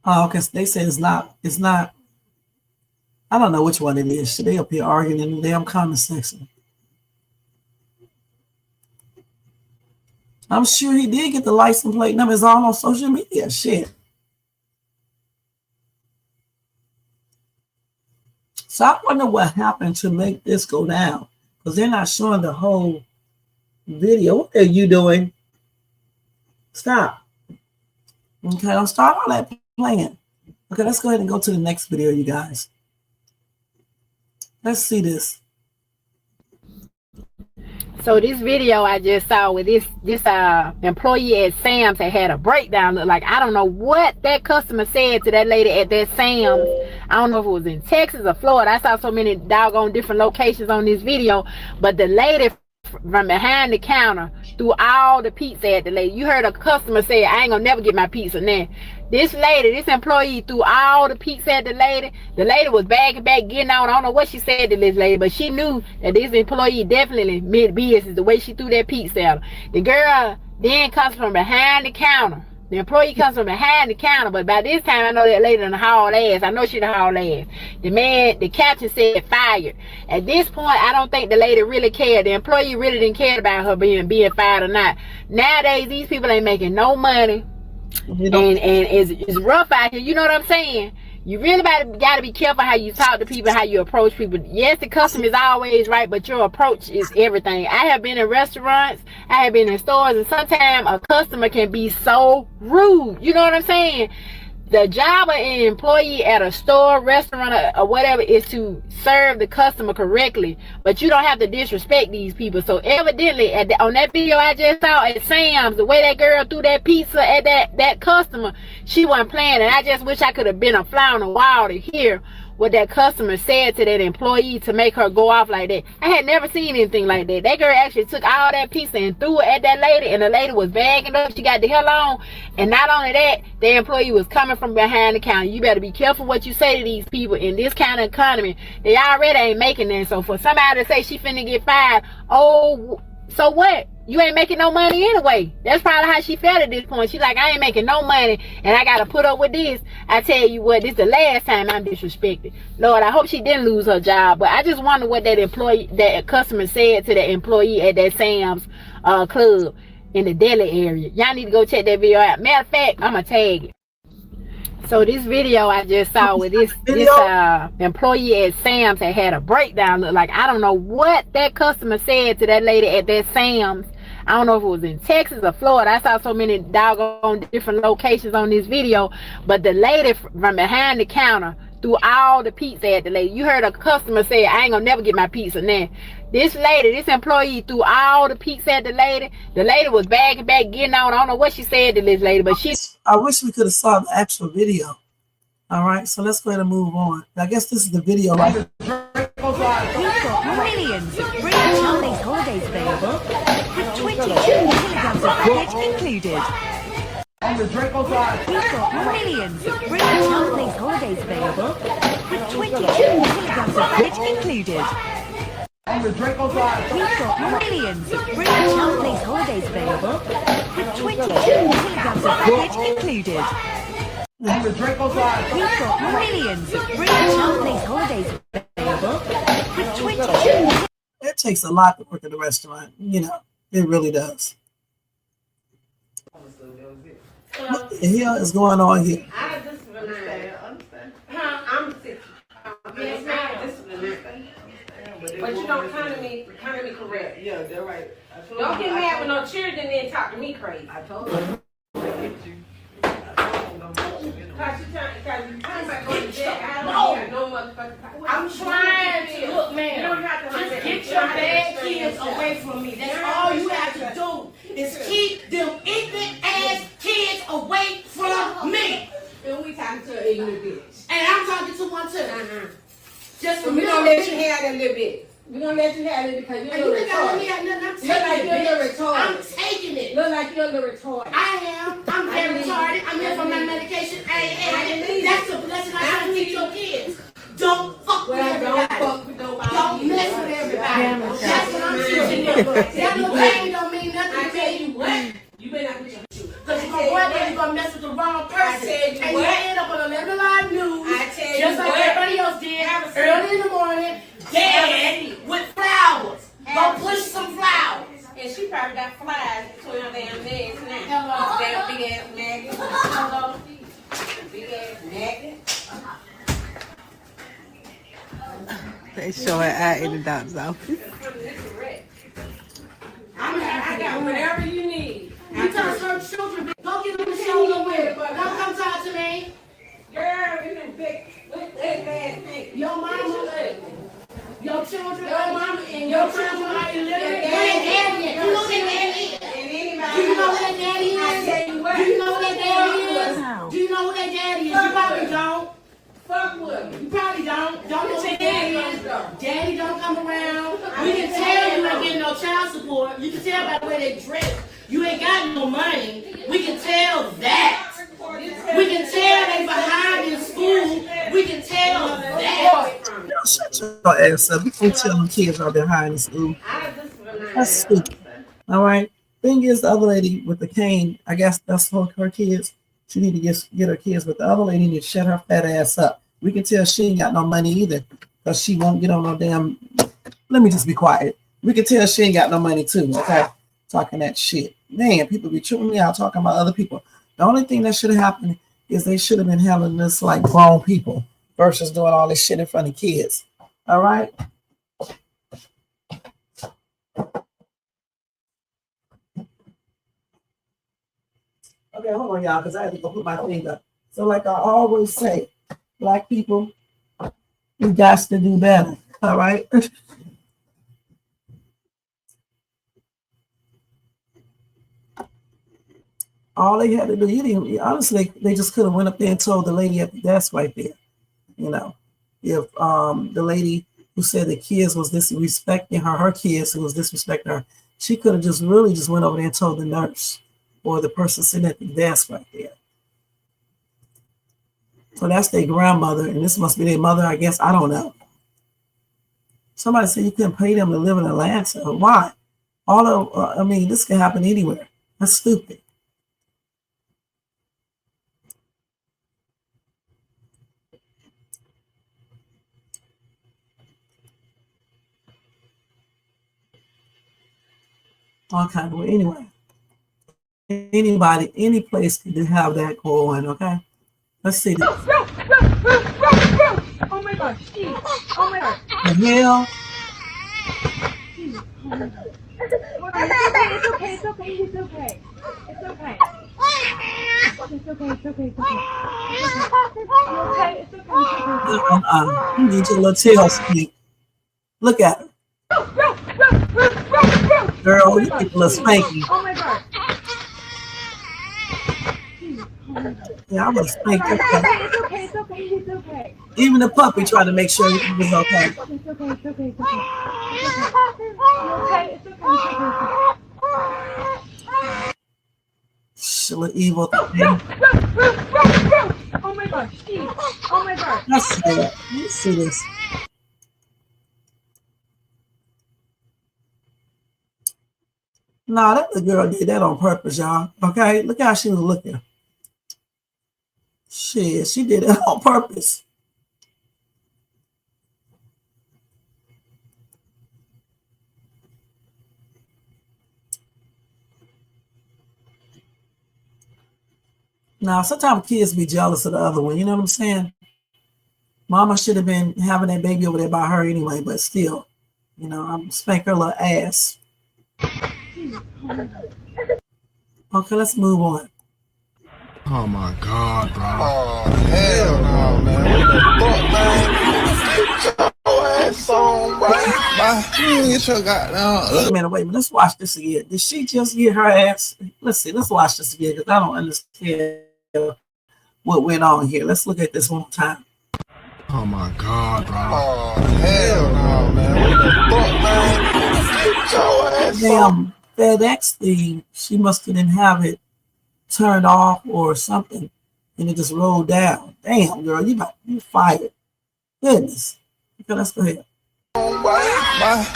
Oh, okay. So they say it's not. I don't know which one it is. Should they up here arguing in the damn comment section? I'm sure he did get the license plate number. It's all on social media. Shit. So I wonder what happened to make this go down, because they're not showing the whole video. What are you doing? Stop. Okay, don't start all that playing. Okay, let's go ahead and go to the next video, you guys. Let's see this. So this video I just saw with this employee at Sam's had a breakdown. Look like, I don't know what that customer said to that lady at that Sam's. I don't know if it was in Texas or Florida. I saw so many doggone different locations on this video, but the lady from behind the counter threw all the pizza at the lady. You heard a customer say, I ain't gonna never get my pizza now. This lady, this employee threw all the pizza at the lady. The lady was back getting on. I don't know what she said to this lady, but she knew that this employee definitely meant business the way she threw that pizza at her. The girl then comes from behind the counter The employee comes from behind the counter, but by this time I know that lady done hauled ass. I know she done hauled ass. The captain said fired. At this point, I don't think the lady really cared. The employee really didn't care about her being fired or not. Nowadays, these people ain't making no money, and it's rough out here. You know what I'm saying? You really got to be careful how you talk to people, how you approach people. Yes, the customer is always right, but your approach is everything. I have been in restaurants, I have been in stores, and sometimes a customer can be so rude. You know what I'm saying? The job of an employee at a store, restaurant, or whatever is to serve the customer correctly. But you don't have to disrespect these people. So evidently, on that video I just saw at Sam's, the way that girl threw that pizza at that customer, she wasn't playing. And I just wish I could have been a fly on the wall to hear what that customer said to that employee to make her go off like that. I had never seen anything like that. That girl actually took all that pizza and threw it at that lady, and the lady was bagging up. She got the hell on. And not only that, the employee was coming from behind the counter. You better be careful what you say to these people in this kind of economy. They already ain't making that. So for somebody to say she finna get fired, oh, so what? You ain't making no money anyway. That's probably how she felt at this point. She like, I ain't making no money and I gotta put up with this. I tell you what, this is the last time I'm disrespected. Lord, I hope she didn't lose her job. But I just wonder what that customer said to that employee at that Sam's club in the deli area. Y'all need to go check that video out. Matter of fact, I'ma tag it. So this video I just saw with this employee at Sam's had a breakdown. Look like, I don't know what that customer said to that lady at that Sam's. I don't know if it was in Texas or Florida. I saw so many doggone different locations on this video. But the lady from behind the counter threw all the pizza at the lady. You heard a customer say, I ain't gonna never get my pizza now. This employee threw all the pizza at the lady. The lady was bagging back, getting on. I don't know what she said to this lady, but I wish we could have saw the actual video. All right, so let's go ahead and move on. I guess this is the video, right? We've got millions of free Charlie's holidays available with 22 kilograms of package included. We've got millions of free Charlie's holidays available with 22 kilograms of package included. We've got millions of free Charlie's holidays available with 22 kilograms of package included. We've got millions of free Charlie's holidays available with 22. It takes a lot to work at a restaurant. You know, it really does. What the hell is going on here? I discipline. I'm 60. Yes, I discipline. But you don't come to me correct. Yeah, they're right. Don't get mad with no children and then talk to me crazy. I told you. Cause you come back on the jet. I don't hear no motherfucking. I'm trying to look, man. You don't have to just get your bad kids away from me. That's all you have to do is keep them ignorant ass kids away from me. And we talking to an ignorant bitch. And I'm talking to one too. Just So we're gonna let you have that little bit. We're gonna let you have it because you're a little retarded. Look like you're a little retarded. I'm taking it. Look like you're a little retarded. I am. I'm very retarded. I'm here for my medication. Hey, that's a blessing. I have to teach your kids. Don't fuck with everybody. Don't fuck with nobody. Don't mess with everybody. That's what I'm teaching them. That little baby don't mean nothing. I tell you what. You better not put your shoes. Because you're going to mess with the wrong person. And you end up on 11 live news. I tell you just like what. everybody else did. Early in the morning. Dead with flowers. Go push some flowers. And she probably got flies between her damn legs now. Damn big ass maggot. Hello. Big ass maggot. They show it out in the doctor's office. I got whatever you need. You tell her children, go get them the shoulder with. Don't come talk to me. Girl, you done big ass thing. Your mama, your children, your mama, and your children are illiterate. You know who that daddy is? And anybody. Do you know who that daddy is? I tell you what. Do you know who that daddy is? Do you know who that daddy is? You probably don't. Fuck with me. You probably don't. Don't know who that daddy is. Daddy don't come around. We can tell you ain't getting no child support. You can tell by the way they dress. You ain't got no money. We can tell that. We can tell they behind in school. We can tell that. Shut your ass up. You can't tell them kids are behind in school. That's stupid. All right. thing is, the other lady with the cane, I guess that's her kids. She need to get her kids, but the other lady need to shut her fat ass up. We can tell she ain't got no money either, because she won't get on no damn. Let me just be quiet. We can tell she ain't got no money too. Okay, talking that shit. Man, people be tripping me out talking about other people. The only thing that should have happened is they should have been handling this like grown people versus doing all this shit in front of kids. All right. Okay, hold on, y'all, because I had to go put my thing up. So, like I always say, Black people, we got to do better. All right. All they had to do, you didn't honestly, they just could have went up there and told the lady at the desk right there. You know, if the lady who said the kids was disrespecting her kids who was disrespecting her, she could have just really just went over there and told the nurse or the person sitting at the desk right there. So that's their grandmother, and this must be their mother, I guess. I don't know. Somebody said you couldn't pay them to live in Atlanta. Why? I mean, this can happen anywhere. That's stupid. Okay, well, anyway, anybody, any place can have that going, okay? Let's see this. Oh my God, Steve. Oh my God. The hell? It's okay. It's okay. It's okay. It's okay. You need your little tail speak. Look at her. Girl, you need a little spanking. Oh my God. Yeah, I'm gonna spank that. It's okay. It's okay. It's okay. Even the puppy tried to make sure it was okay. It's okay. It's okay. It's okay. It's okay. Little evil thing. Oh my God, Steve. Oh my God. Let's see it. Let's see this. Nah, that little girl did that on purpose, y'all. Okay, look how she was looking. Shit, she did it on purpose. Now, sometimes kids be jealous of the other one. You know what I'm saying? Mama should have been having that baby over there by her anyway, but still, you know, I'm spank her little ass. Okay, let's move on. Oh my God, bro. Oh, hell no, man. What the fuck, man? Get your ass on, bro. Get your goddamn. Wait a minute. Let's watch this again. Did she just get her ass? Let's see. Let's watch this again because I don't understand what went on here. Let's look at this one more time. Oh my God, bro. Oh, hell no, man. What the fuck, man? Get your ass on. Damn FedEx thing, she must have didn't have it turned off or something, and it just rolled down. Damn, girl, you fired. Goodness. Okay, let's go ahead.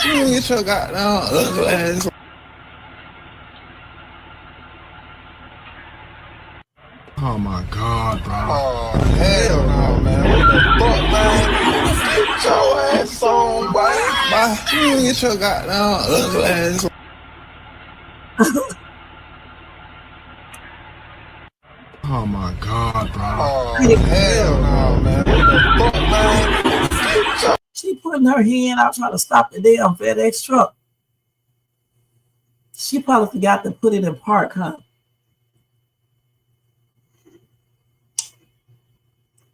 Get your goddamn ugly ass. Oh my God, bro. Oh, hell no, man. What the fuck, man? Get your ass on, boy. Get your goddamn ugly ass. Oh my God, bro. Oh, hell no, man. What the fuck, man? Get your She putting her hand out trying to stop the damn FedEx truck. She probably forgot to put it in park, huh?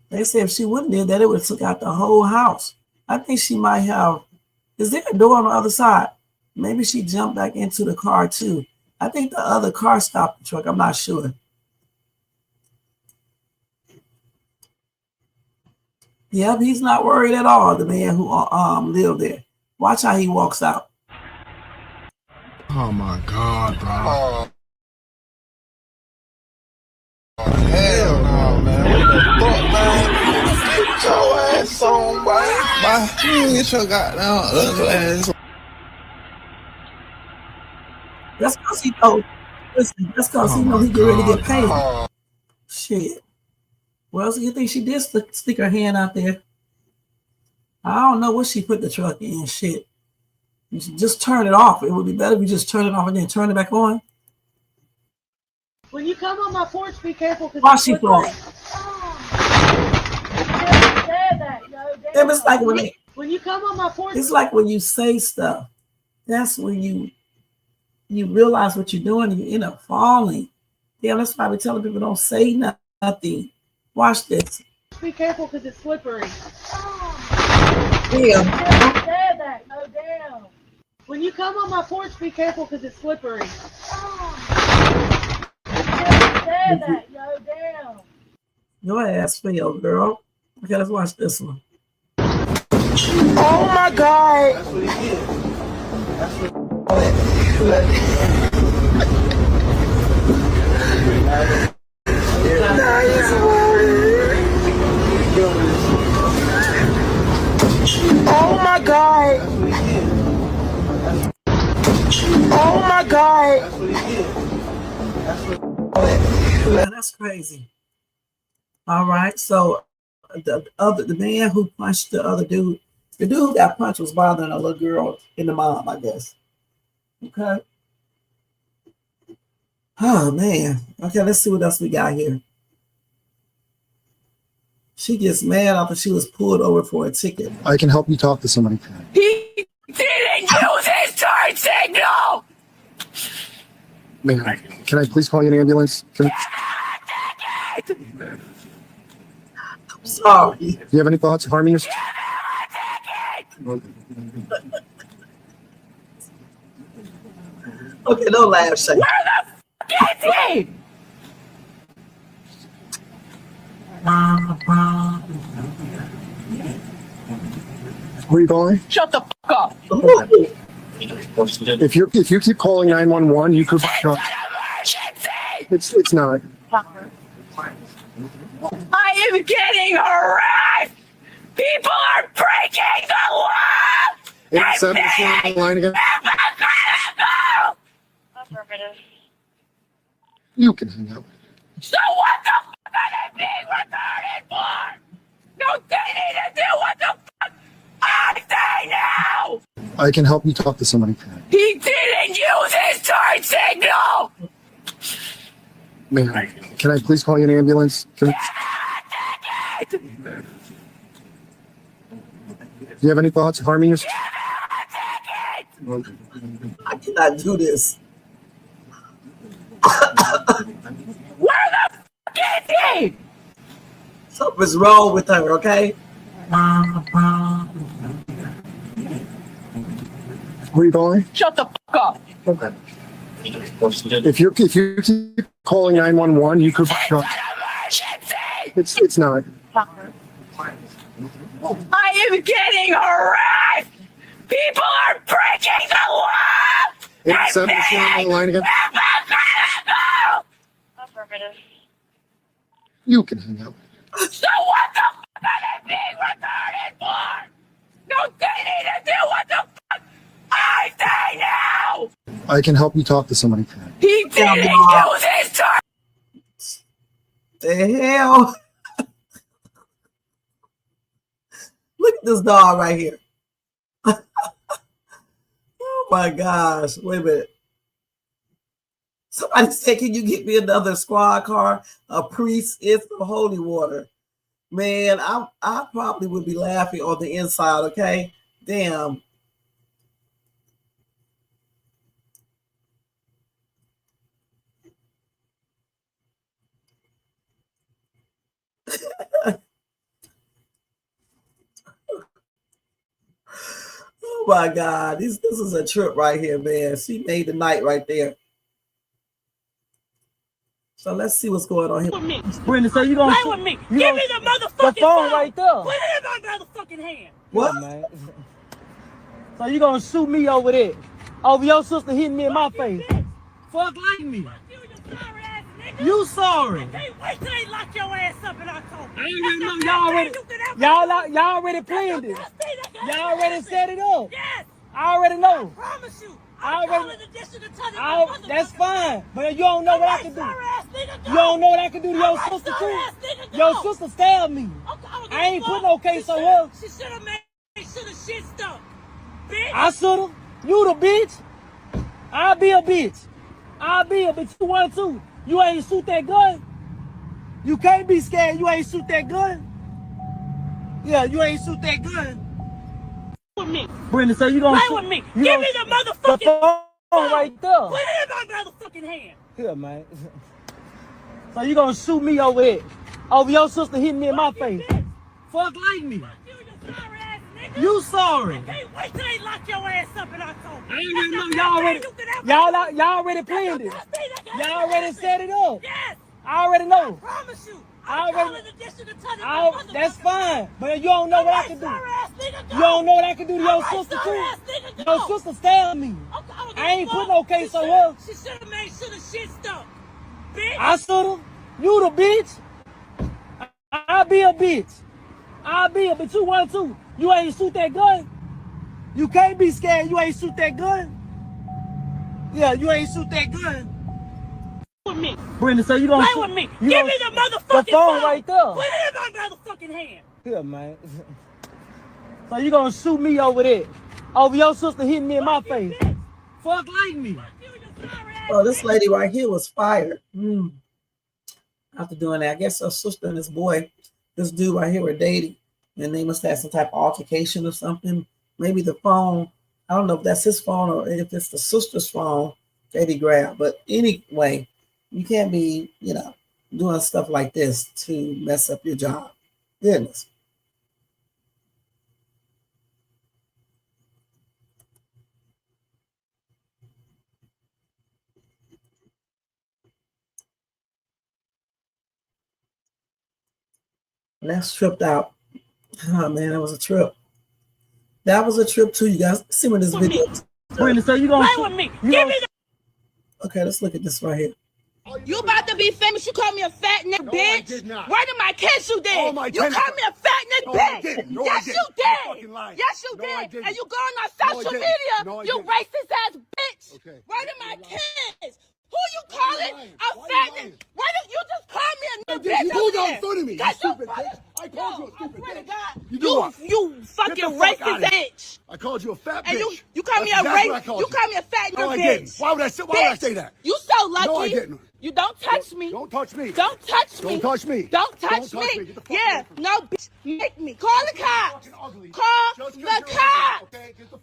They said if she wouldn't did that, it would have took out the whole house. I think she might have. Is there a door on the other side? Maybe she jumped back into the car too. I think the other car stopped the truck. I'm not sure. Yep, he's not worried at all, the man who lived there. Watch how he walks out. Oh my God, bro. Oh, hell no, man. What the fuck, man? Get your ass on, boy. Get your goddamn ugly ass. That's because he know. Listen, that's because Oh he know my he get ready to God, get paid. bro. Shit. Well, so you think she did stick her hand out there? I don't know what she put the truck in. Shit. You should just turn it off. It would be better if you just turn it off and then turn it back on. When you come on my porch, be careful because Why she fall? It's like when you come on my porch, it's like when you say stuff. That's when you realize what you're doing and you end up falling. Yeah, that's why we telling people don't say nothing. Watch this. be careful because it's slippery. Yeah. Go down. When you come on my porch, be careful because it's slippery. Go down. Your ass fell, girl. Okay, let's watch this one. Oh my God. Oh my God. Oh my God. Yeah, that's crazy. All right, so the man who punched the other dude, the dude who got punched was bothering a little girl in the mom, I guess. Okay. Oh man. Okay, let's see what else we got here. She gets mad after she was pulled over for a ticket. I can help you talk to somebody. He didn't use his turn signal! Man, can I please call you an ambulance? I'm sorry. Do you have any thoughts of harming yourself? Okay, don't laugh, Shay. Where the fuck is he? Who are you calling? Shut the fuck up. If you keep calling 911, you could. It's not. I am getting harassed! People are breaking the law! It's on the line again. You can hang up. So what the fuck are they being retarded for? Don't they need to do what the fuck I say now? I can help you talk to somebody. He didn't use his turn signal! Man, can I please call you an ambulance? Do you have any thoughts of harming yourself? I cannot do this. Where the fuck is he? Something's wrong with her, okay? Who are you calling? Shut the fuck up. Okay. If you keep calling 911, you could. It's not. I am getting harassed! People are breaking the law! It's on the line again. You can hang up. So what the fuck are they being retarded for? Don't they need to do what the fuck I say now? I can help you talk to somebody. He didn't use his turn. The hell? Look at this dog right here. Oh my gosh. Wait a minute. Somebody said, can you get me another squad car? A priest is the holy water. Man, I probably would be laughing on the inside, okay? Damn. Oh my God, this is a trip right here, man. She made the night right there. So let's see what's going on here. With me. Brenda, so you gonna Play with me. Give me the motherfucking phone right there. Put it in my motherfucking hand. What? Yeah, man. So you gonna shoot me over there? Over your sister hitting me in my face? Fuck like me. You sorry ass nigga. You sorry? I can't wait till they lock your ass up in October. I ain't even know y'all already planned it. Y'all already set it up. Yes. I already know. I promise you. I I'm already. calling the district attorney. That's fine, but you don't know what I can do. You don't know what I can do to your sister too. Your sister stabbed me. I ain't put no case on her. She should have made sure the shit stopped. Bitch. I should have. You the bitch. I'll be a bitch. I'll be a bitch. You want to? You ain't shoot that gun. You can't be scared. You ain't shoot that gun. Yeah, you ain't shoot that gun. With me. Brenda, so you gonna play with me? Give me the motherfucking phone right there. Put it in my motherfucking hand. Here, man. So you gonna shoot me over there? Over your sister hitting me in my face? Fuck like me. You sorry. I can't wait till they lock your ass up in October. I ain't even know y'all already planned it. Y'all already set it up. Yes. I already know. I promise you. I I'm already. calling the district attorney. That's fine, but you don't know what I can do. You don't know what I can do to your sister too. Your sister stabbed me. I ain't put no case on her. She should have made sure the shit stopped. Bitch. I should have. You the bitch. I'll be a bitch. I'll be a bitch. You want to? You ain't shoot that gun. You can't be scared. You ain't shoot that gun. Yeah, you ain't shoot that gun. With me. Brenda, so you gonna play with me? Give me the motherfucking phone right there. Put it in my motherfucking hand. Here, man. So you gonna shoot me over there? Over your sister hitting me in my face? Fuck like me. Oh, this lady right here was fired. After doing that, I guess her sister and this boy, this dude right here were dating, and they must have some type of altercation or something. Maybe the phone. I don't know if that's his phone or if it's the sister's phone that he grabbed. But anyway, you can't be, doing stuff like this to mess up your job. Goodness. That's tripped out. Oh man, that was a trip. That was a trip too. You guys see when this video. Brenda, so you gonna play with me? Give me the. Okay, let's look at this right here. You about to be famous. You call me a fat nigga, bitch. I did not. Right in my kiss, you did. You call me a fat nigga, bitch. Yes, you did. Yes, you did. And you go on our social media, you racist ass bitch. Okay. Right in my kiss. Who you calling a fat nigga? Why don't you just call me a nigga, bitch? You pulled out in front of me, you stupid bitch. I called you a stupid bitch. You fucking racist bitch. I called you a fat bitch. And you call me a racist. You call me a fat nigga, bitch. No, I didn't. Why would I say that? You so lucky. No, I didn't. You don't touch me. Don't touch me. Don't touch me. Don't touch me. Don't touch me. Yeah, no, bitch. Make me. Call the cops. Call the cops.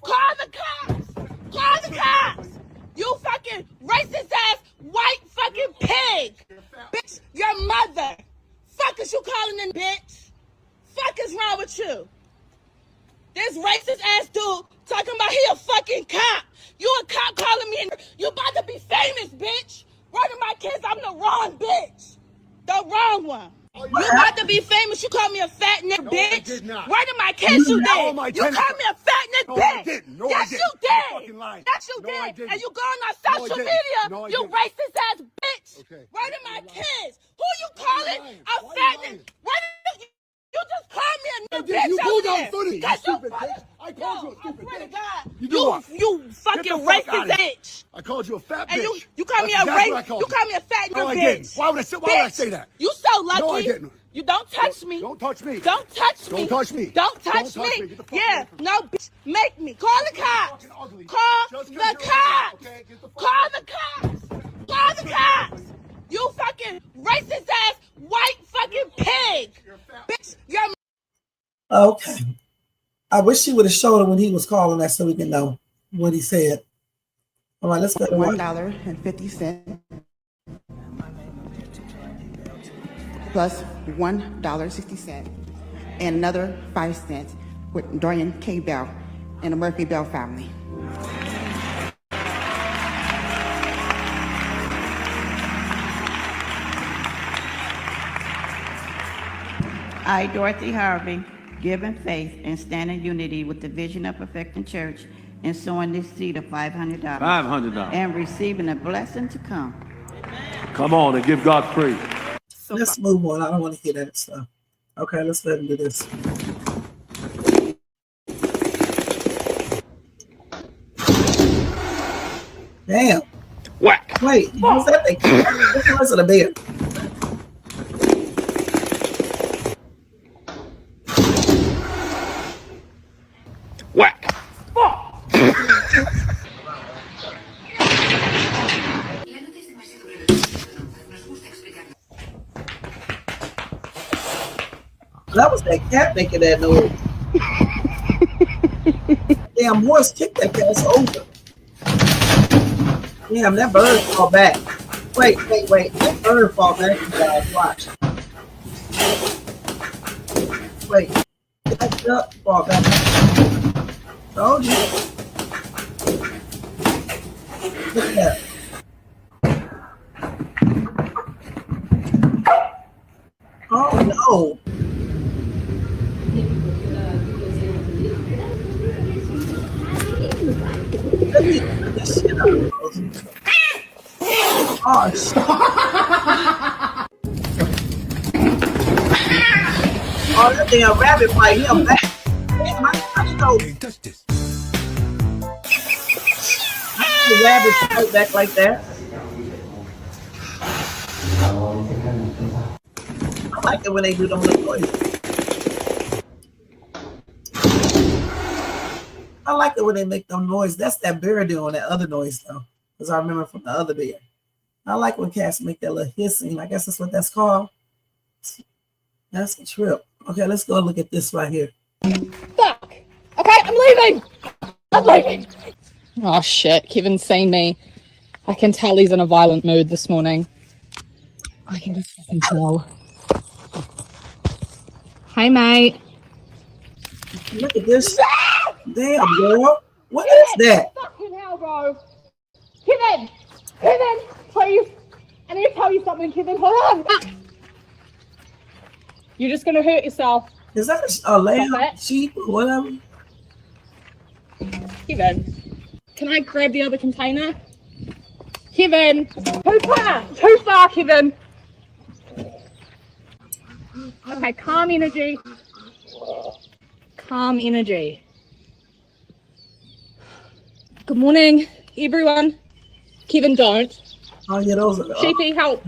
Call the cops. Call the cops. You fucking racist ass white fucking pig. Bitch, your mother. Fuck is you calling in, bitch? Fuck is wrong with you? This racist ass dude talking about he a fucking cop. You a cop calling me, you about to be famous, bitch. Right in my kids, I'm the wrong bitch. The wrong one. You about to be famous, you call me a fat nigga, bitch. Right in my kids, you did. You call me a fat nigga, bitch. Yes, you did. Yes, you did. And you go on our social media, you racist ass bitch. Right in my kids. Who you calling a fat nigga? Why did you just call me a nigga, bitch? You pulled out in front of me, you stupid bitch. I called you a stupid bitch. You fucking racist bitch. I called you a fat bitch. And you call me a racist. You call me a fat nigga, bitch. No, I didn't. Why would I say that? You so lucky. No, I didn't. You don't touch me. Don't touch me. Don't touch me. Don't touch me. Don't touch me. Yeah, no, bitch. Make me. Call the cops. Call the cops. Call the cops. Call the cops. You fucking racist ass white fucking pig. Bitch, you're. Okay. I wish he would have showed him when he was calling that so we can know what he said. All right, let's go. $1.50 plus $1.60 and another 5 cents with Dorian K. Bell and the Murphy Bell family. I, Dorothy Harvey, give in faith and stand in unity with the Vision of Perfecting Church in sowing this seed of $500. $500. And receiving a blessing to come. Come on and give God praise. Let's move on. I don't want to hear that stuff. Okay, let's let him do this. Damn. Whack. Wait, was that the cat? Which was it, a bear? Whack. That was that cat making that noise. Damn, horse kicked that cat's over. Damn, that bird fall back. Wait. That bird fall back, you guys. Watch. Wait. That duck fall back. Told you. Look at that. Oh no. Let me put this shit out of those. Oh shit. Oh, that damn rabbit fight him back. Damn, I know. The rabbit fight back like that. I like it when they do them little noises. I like it when they make them noise. That's that bear doing that other noise though. Because I remember from the other bear. I like when cats make that little hissing. I guess that's what that's called. That's a trip. Okay, let's go look at this right here. Fuck. Okay, I'm leaving. I'm leaving. Oh shit, Kevin's seen me. I can tell he's in a violent mood this morning. I can just fucking tell. Hey mate. Look at this. Damn, girl. What is that? Fucking hell, bro. Kevin, please. I need to tell you something, Kevin. Hold on. You're just gonna hurt yourself. Is that a lamb, sheep, or whatever? Kevin, can I grab the other container? Kevin, too far, Kevin. Okay, calm energy. Calm energy. Good morning, everyone. Kevin, don't. Oh yeah, those are. Sheepy, help.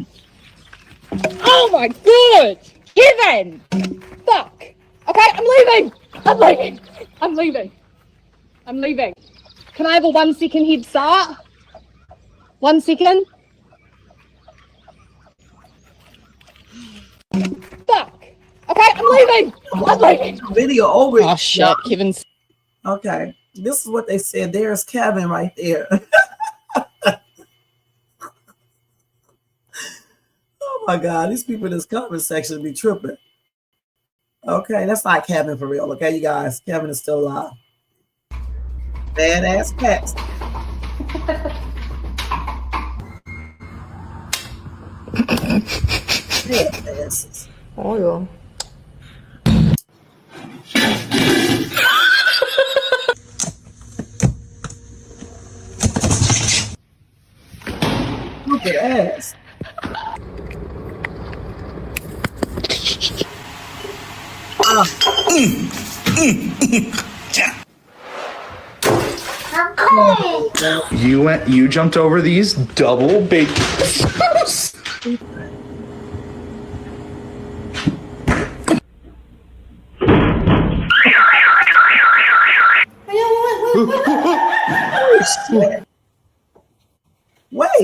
Oh my god! Kevin! Fuck! Okay, I'm leaving. Can I have a 1 second head start? 1 second? Fuck! Okay, I'm leaving! Video over. Oh shit, Kevin's. Okay, this is what they said. There's Kevin right there. Oh my God, these people in this comment section be tripping. Okay, that's not Kevin for real. Okay, you guys, Kevin is still alive. Badass cats. Badasses. Oh yeah. Look at ass. You jumped over these double big. Wait.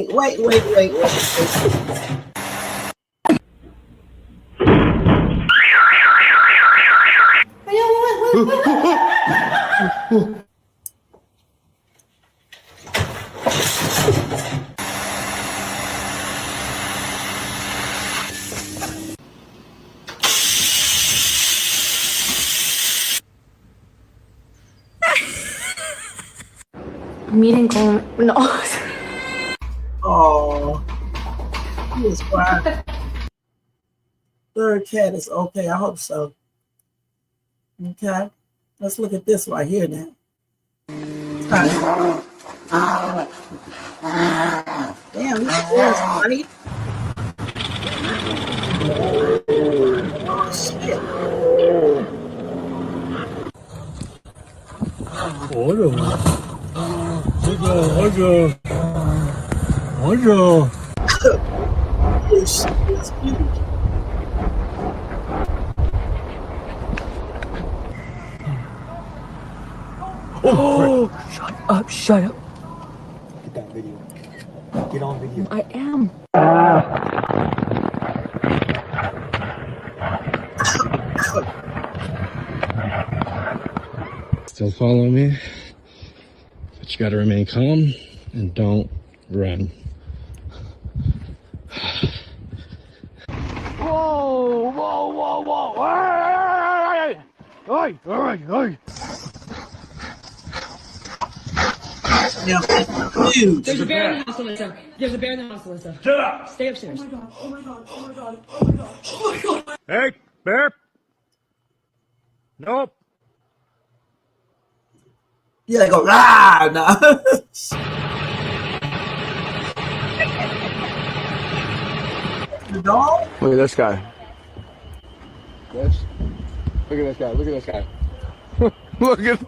Meeting con no. Oh, he was quiet. Third cat is okay. I hope so. Okay, let's look at this right here now. Damn, this is funny. Oh, shit. Oh, Bonjour. It's huge. Oh, shut up, shut up. Get that video. Get on video. I am. Still follow me, but you gotta remain calm and don't run. Whoa, whoa, whoa, whoa. Hey, hey. Yeah, huge. There's a bear in the house, Alyssa. There's a bear in the house, Alyssa. Shut up. Stay upstairs. Oh my god, oh my god, oh my god, oh my god. Hey, bear. Nope. Yeah, they go, ah, nah. The dog? Look at this guy. This. Look at this guy. Look at this guy. Look at.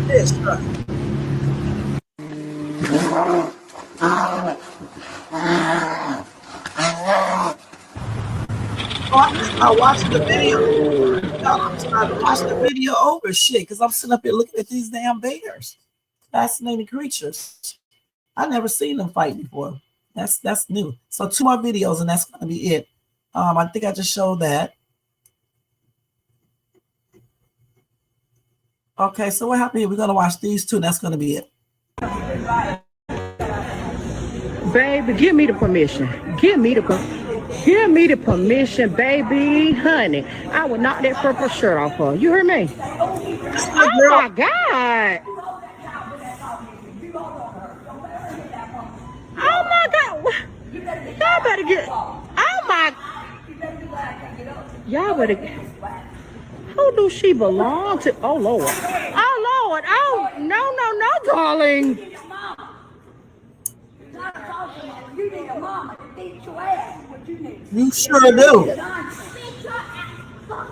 This, I watched the video. I'm trying to watch the video over shit because I'm sitting up here looking at these damn bears. Fascinating creatures. I never seen them fight before. That's new. So 2 more videos and that's gonna be it. I think I just showed that. Okay, so what happened here? We're gonna watch these 2 and that's gonna be it. Baby, give me the permission. Give me the permission, baby, honey. I would knock that purple shirt off her. You heard me? Oh my God. Oh my God. Y'all better get. Oh my. Y'all better. Who do she belong to? Oh Lord. Oh Lord. Oh no, darling. You need a mama to beat your ass. What you need? You sure do. Oh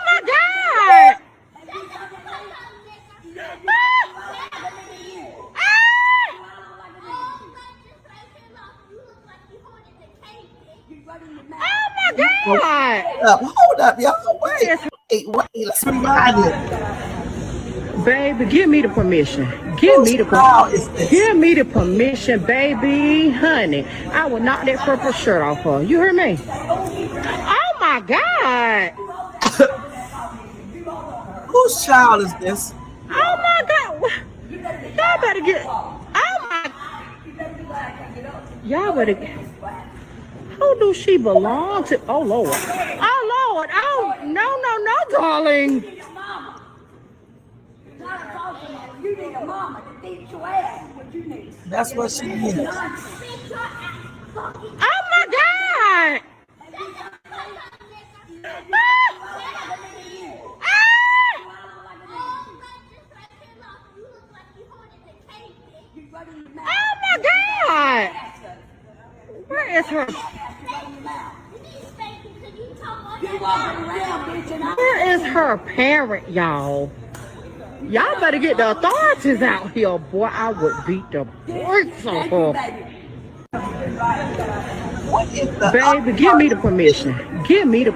my God. Oh my God. Hold up, y'all. Wait, let's rewind it. Baby, give me the permission. Give me the permission, baby, honey. I will knock that purple shirt off her. You heard me? Oh my God. Whose child is this? Oh my God. Y'all better get. Oh my. Y'all better. Who do she belong to? Oh Lord. Oh Lord. Oh no, darling. You need a mama to beat your ass. What you need? That's what she needs. Oh my God. Oh my God. Where is her? Where is her parent, y'all? Y'all better get the authorities out here, boy. I would beat the brakes off her. Baby, give me the permission. Give me the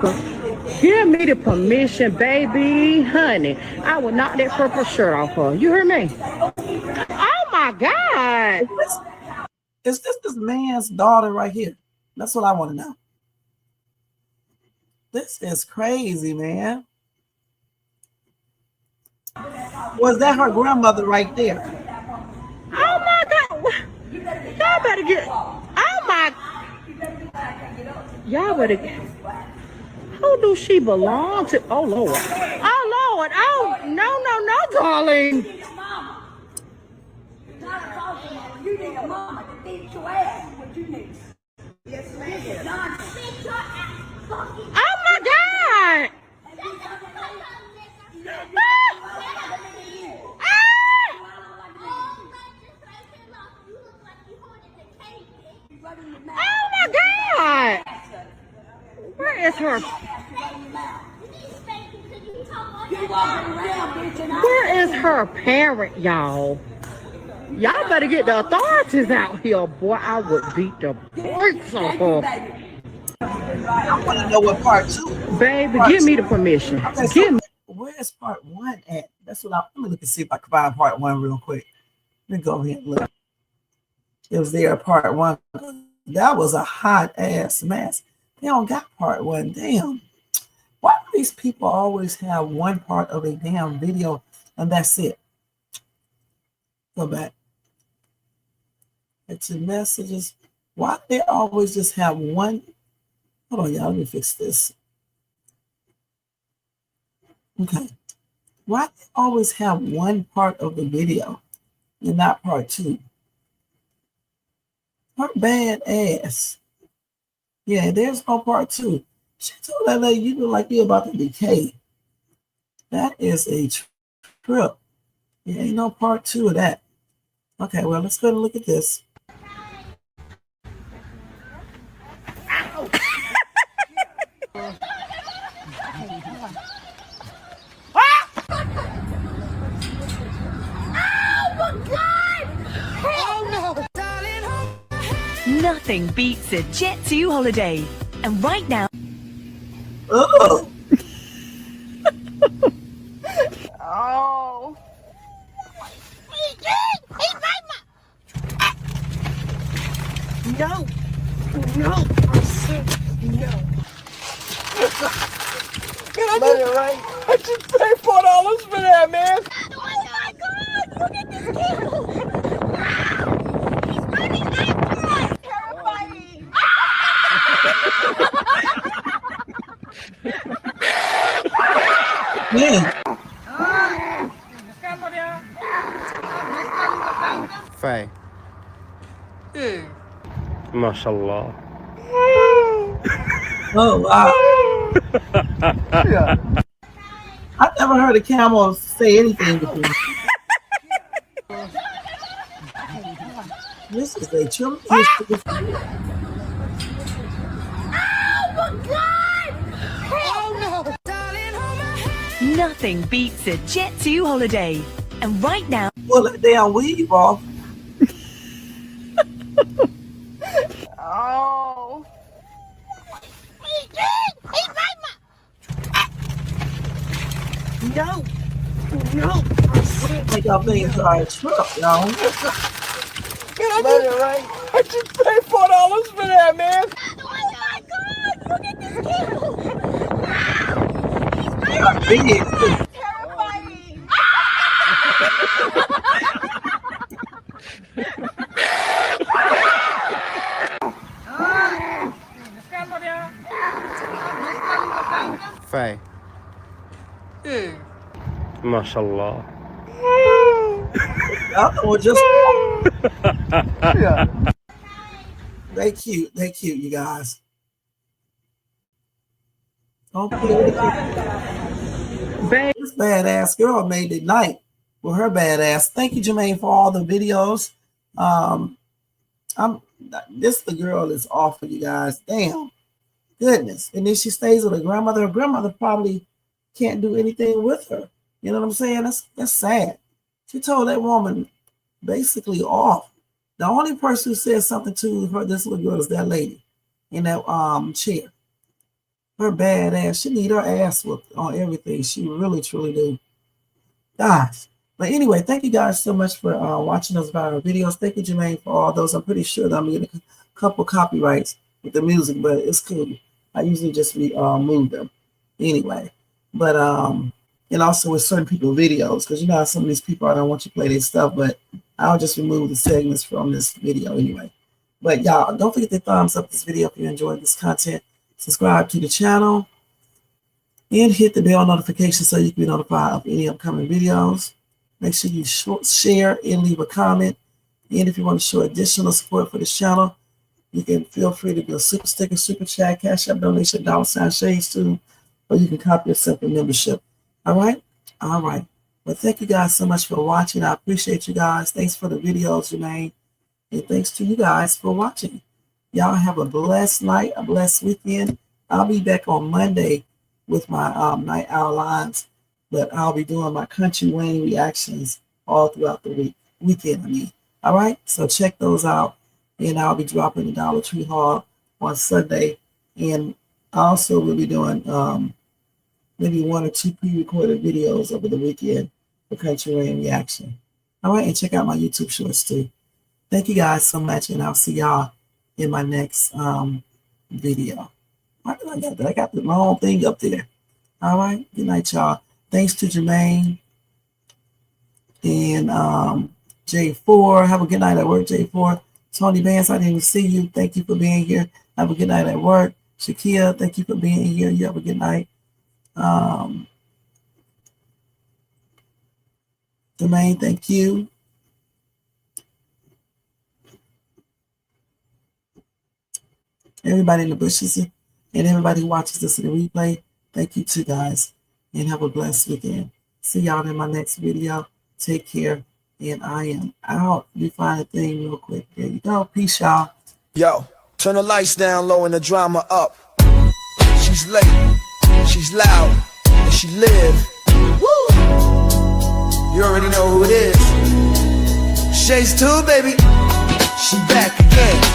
permission, baby, honey. I will knock that purple shirt off her. You heard me? Oh my God. Is this man's daughter right here? That's what I want to know. This is crazy, man. Was that her grandmother right there? Oh my God. Y'all better get. Oh my. Y'all better get. Who do she belong to? Oh Lord. Oh Lord. Oh no, darling. You need a mama to beat your ass. What you need? Yes, ma'am. Oh my God. Oh my God. Where is her? Where is her parent, y'all? Y'all better get the authorities out here, boy. I would beat the brakes off her. I want to know what part 2. Baby, Part give me two. the permission. Okay, Give so me. where's part 1 at? That's what let me look and see if I can find part 1 real quick. Let me go ahead and look. It was there, part 1. That was a hot ass mess. They don't got part 1. Damn. Why do these people always have one part of a damn video and that's it? Go back. It's your messages. Why do they always just have one? Hold on, y'all. Let me fix this. Okay. Why do they always have one part of the video and not part 2? Her bad ass. Yeah, there's no part 2. She told that lady, you look like you're about to decay. That is a trip. Yeah, ain't no part 2 of that. Okay, well, let's go and look at this. Nothing beats a Jet 2 holiday. And right now... Oh. Oh. No. No. I said no. Let it rain. I just paid $4 for that, man. Oh my God! Look at this kid! He's running after us! Terrifying! Man. Faye. MashaAllah. Oh, wow. I've never heard a camel say anything before. This is a true history. Nothing beats a Jet 2 holiday. And right now... Pull that damn weave off. Oh. No. No. I think y'all things are a trip, y'all. Let it rain. I just paid $4 for that, man. Oh my God! Look at this kid! They are big. Terrifying! Faye. MashaAllah. Or just they cute, you guys. Don't play with it. This badass girl made it night with her badass. Thank you, Jermaine, for all the videos. This the girl is awful, you guys. Damn, goodness. And then she stays with her grandmother. Her grandmother probably can't do anything with her. You know what I'm saying? That's sad. She told that woman basically off. The only person who said something to her, this little girl, is that lady in that chair. Her bad ass. She need her ass whooped on everything. She really, truly do. Guys. But anyway, thank you guys so much for watching those viral videos. Thank you, Jermaine, for all those. I'm pretty sure that I'm getting a couple copyrights with the music, but it's cool. I usually just remove them anyway. But and also with certain people's videos, because you know how some of these people, I don't want you to play their stuff, but I'll just remove the segments from this video anyway. But y'all, don't forget to thumbs up this video if you enjoyed this content. Subscribe to the channel and hit the bell notification so you can be notified of any upcoming videos. Make sure you share and leave a comment. And if you want to show additional support for this channel, you can feel free to do a super sticker, super chat, cash app donation, $Shades too, or you can copy yourself a membership. All right? All right. Well, thank you guys so much for watching. I appreciate you guys. Thanks for the videos, Jermaine. And thanks to you guys for watching. Y'all have a blessed night, a blessed weekend. I'll be back on Monday with my Night Owl Lines, but I'll be doing my Country Wayne reactions all throughout the weekend. I mean, all right. So check those out, and I'll be dropping the Dollar Tree haul on Sunday, and I also will be doing maybe 1 or 2 pre-recorded videos over the weekend for Country Wayne reaction. All right, and check out my YouTube shorts too. Thank you guys so much, and I'll see y'all in my next video. Why did I got that? I got the wrong thing up there. All right, good night, y'all. Thanks to Jermaine and J4. Have a good night at work, J4. Tony Vance, I didn't see you. Thank you for being here. Have a good night at work. Shakia, thank you for being here. You have a good night. Jermaine, thank you. Everybody in the bushes and everybody who watches this in the replay, thank you too, guys. And have a blessed weekend. See y'all in my next video. Take care. And I am out. Let me find a thing real quick. There you go. Peace, y'all. Yo, turn the lights down low and the drama up. She's late, she's loud, and she live. Woo! You already know who it is. Shades 2, baby. She back again.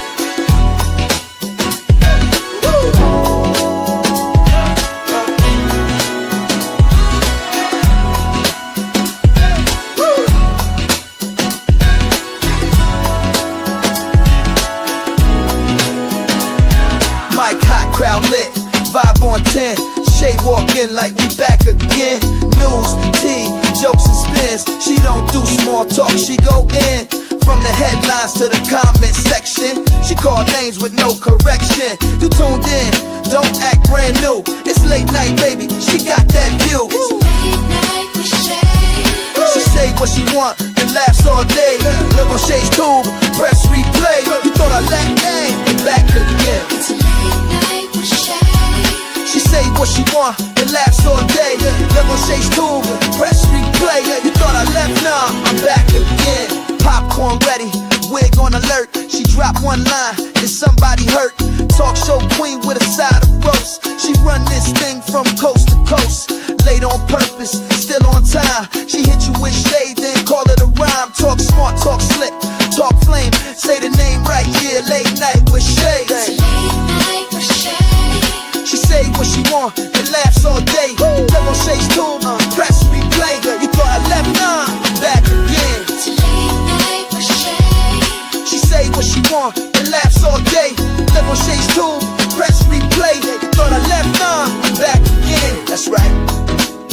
Crowd lit, vibe on 10. Shay walk in like we back again. News, tea, jokes and spins. She don't do small talk, she go in. From the headlines to the comment section, she call names with no correction. You tuned in, don't act brand new. It's late night, baby, she got that view. She say what she want and laughs all day. Live on Shay's tube, press replay. You thought I lacked name, back again. She say what she want and laughs all day. Live on Shay's tube, press replay. You thought I left, nah, I'm back again. Popcorn ready, wig on alert. She dropped one line, is somebody hurt? Talk show queen with a side of roast. She run this thing from coast to coast. Late on purpose, still on time. She hit you with shade, then call it a rhyme. Talk smart, talk slick, talk flame. Say the name right, yeah, late night with Shay. She say what she want and laughs all day. Live on Shay's tube, press replay. You thought I left, nah, I'm back again. She say what she want and laughs all day. Live on Shay's tube, press replay. You thought I left, nah, I'm back again. That's right.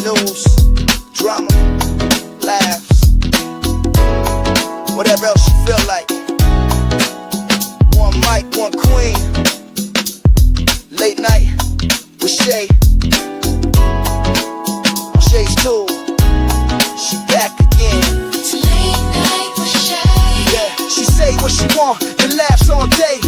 News, drama, laughs, whatever else you feel like. One mic, one queen. Late night with Shay. On Shay's too. She back again. Yeah, she say what she want and laughs all day.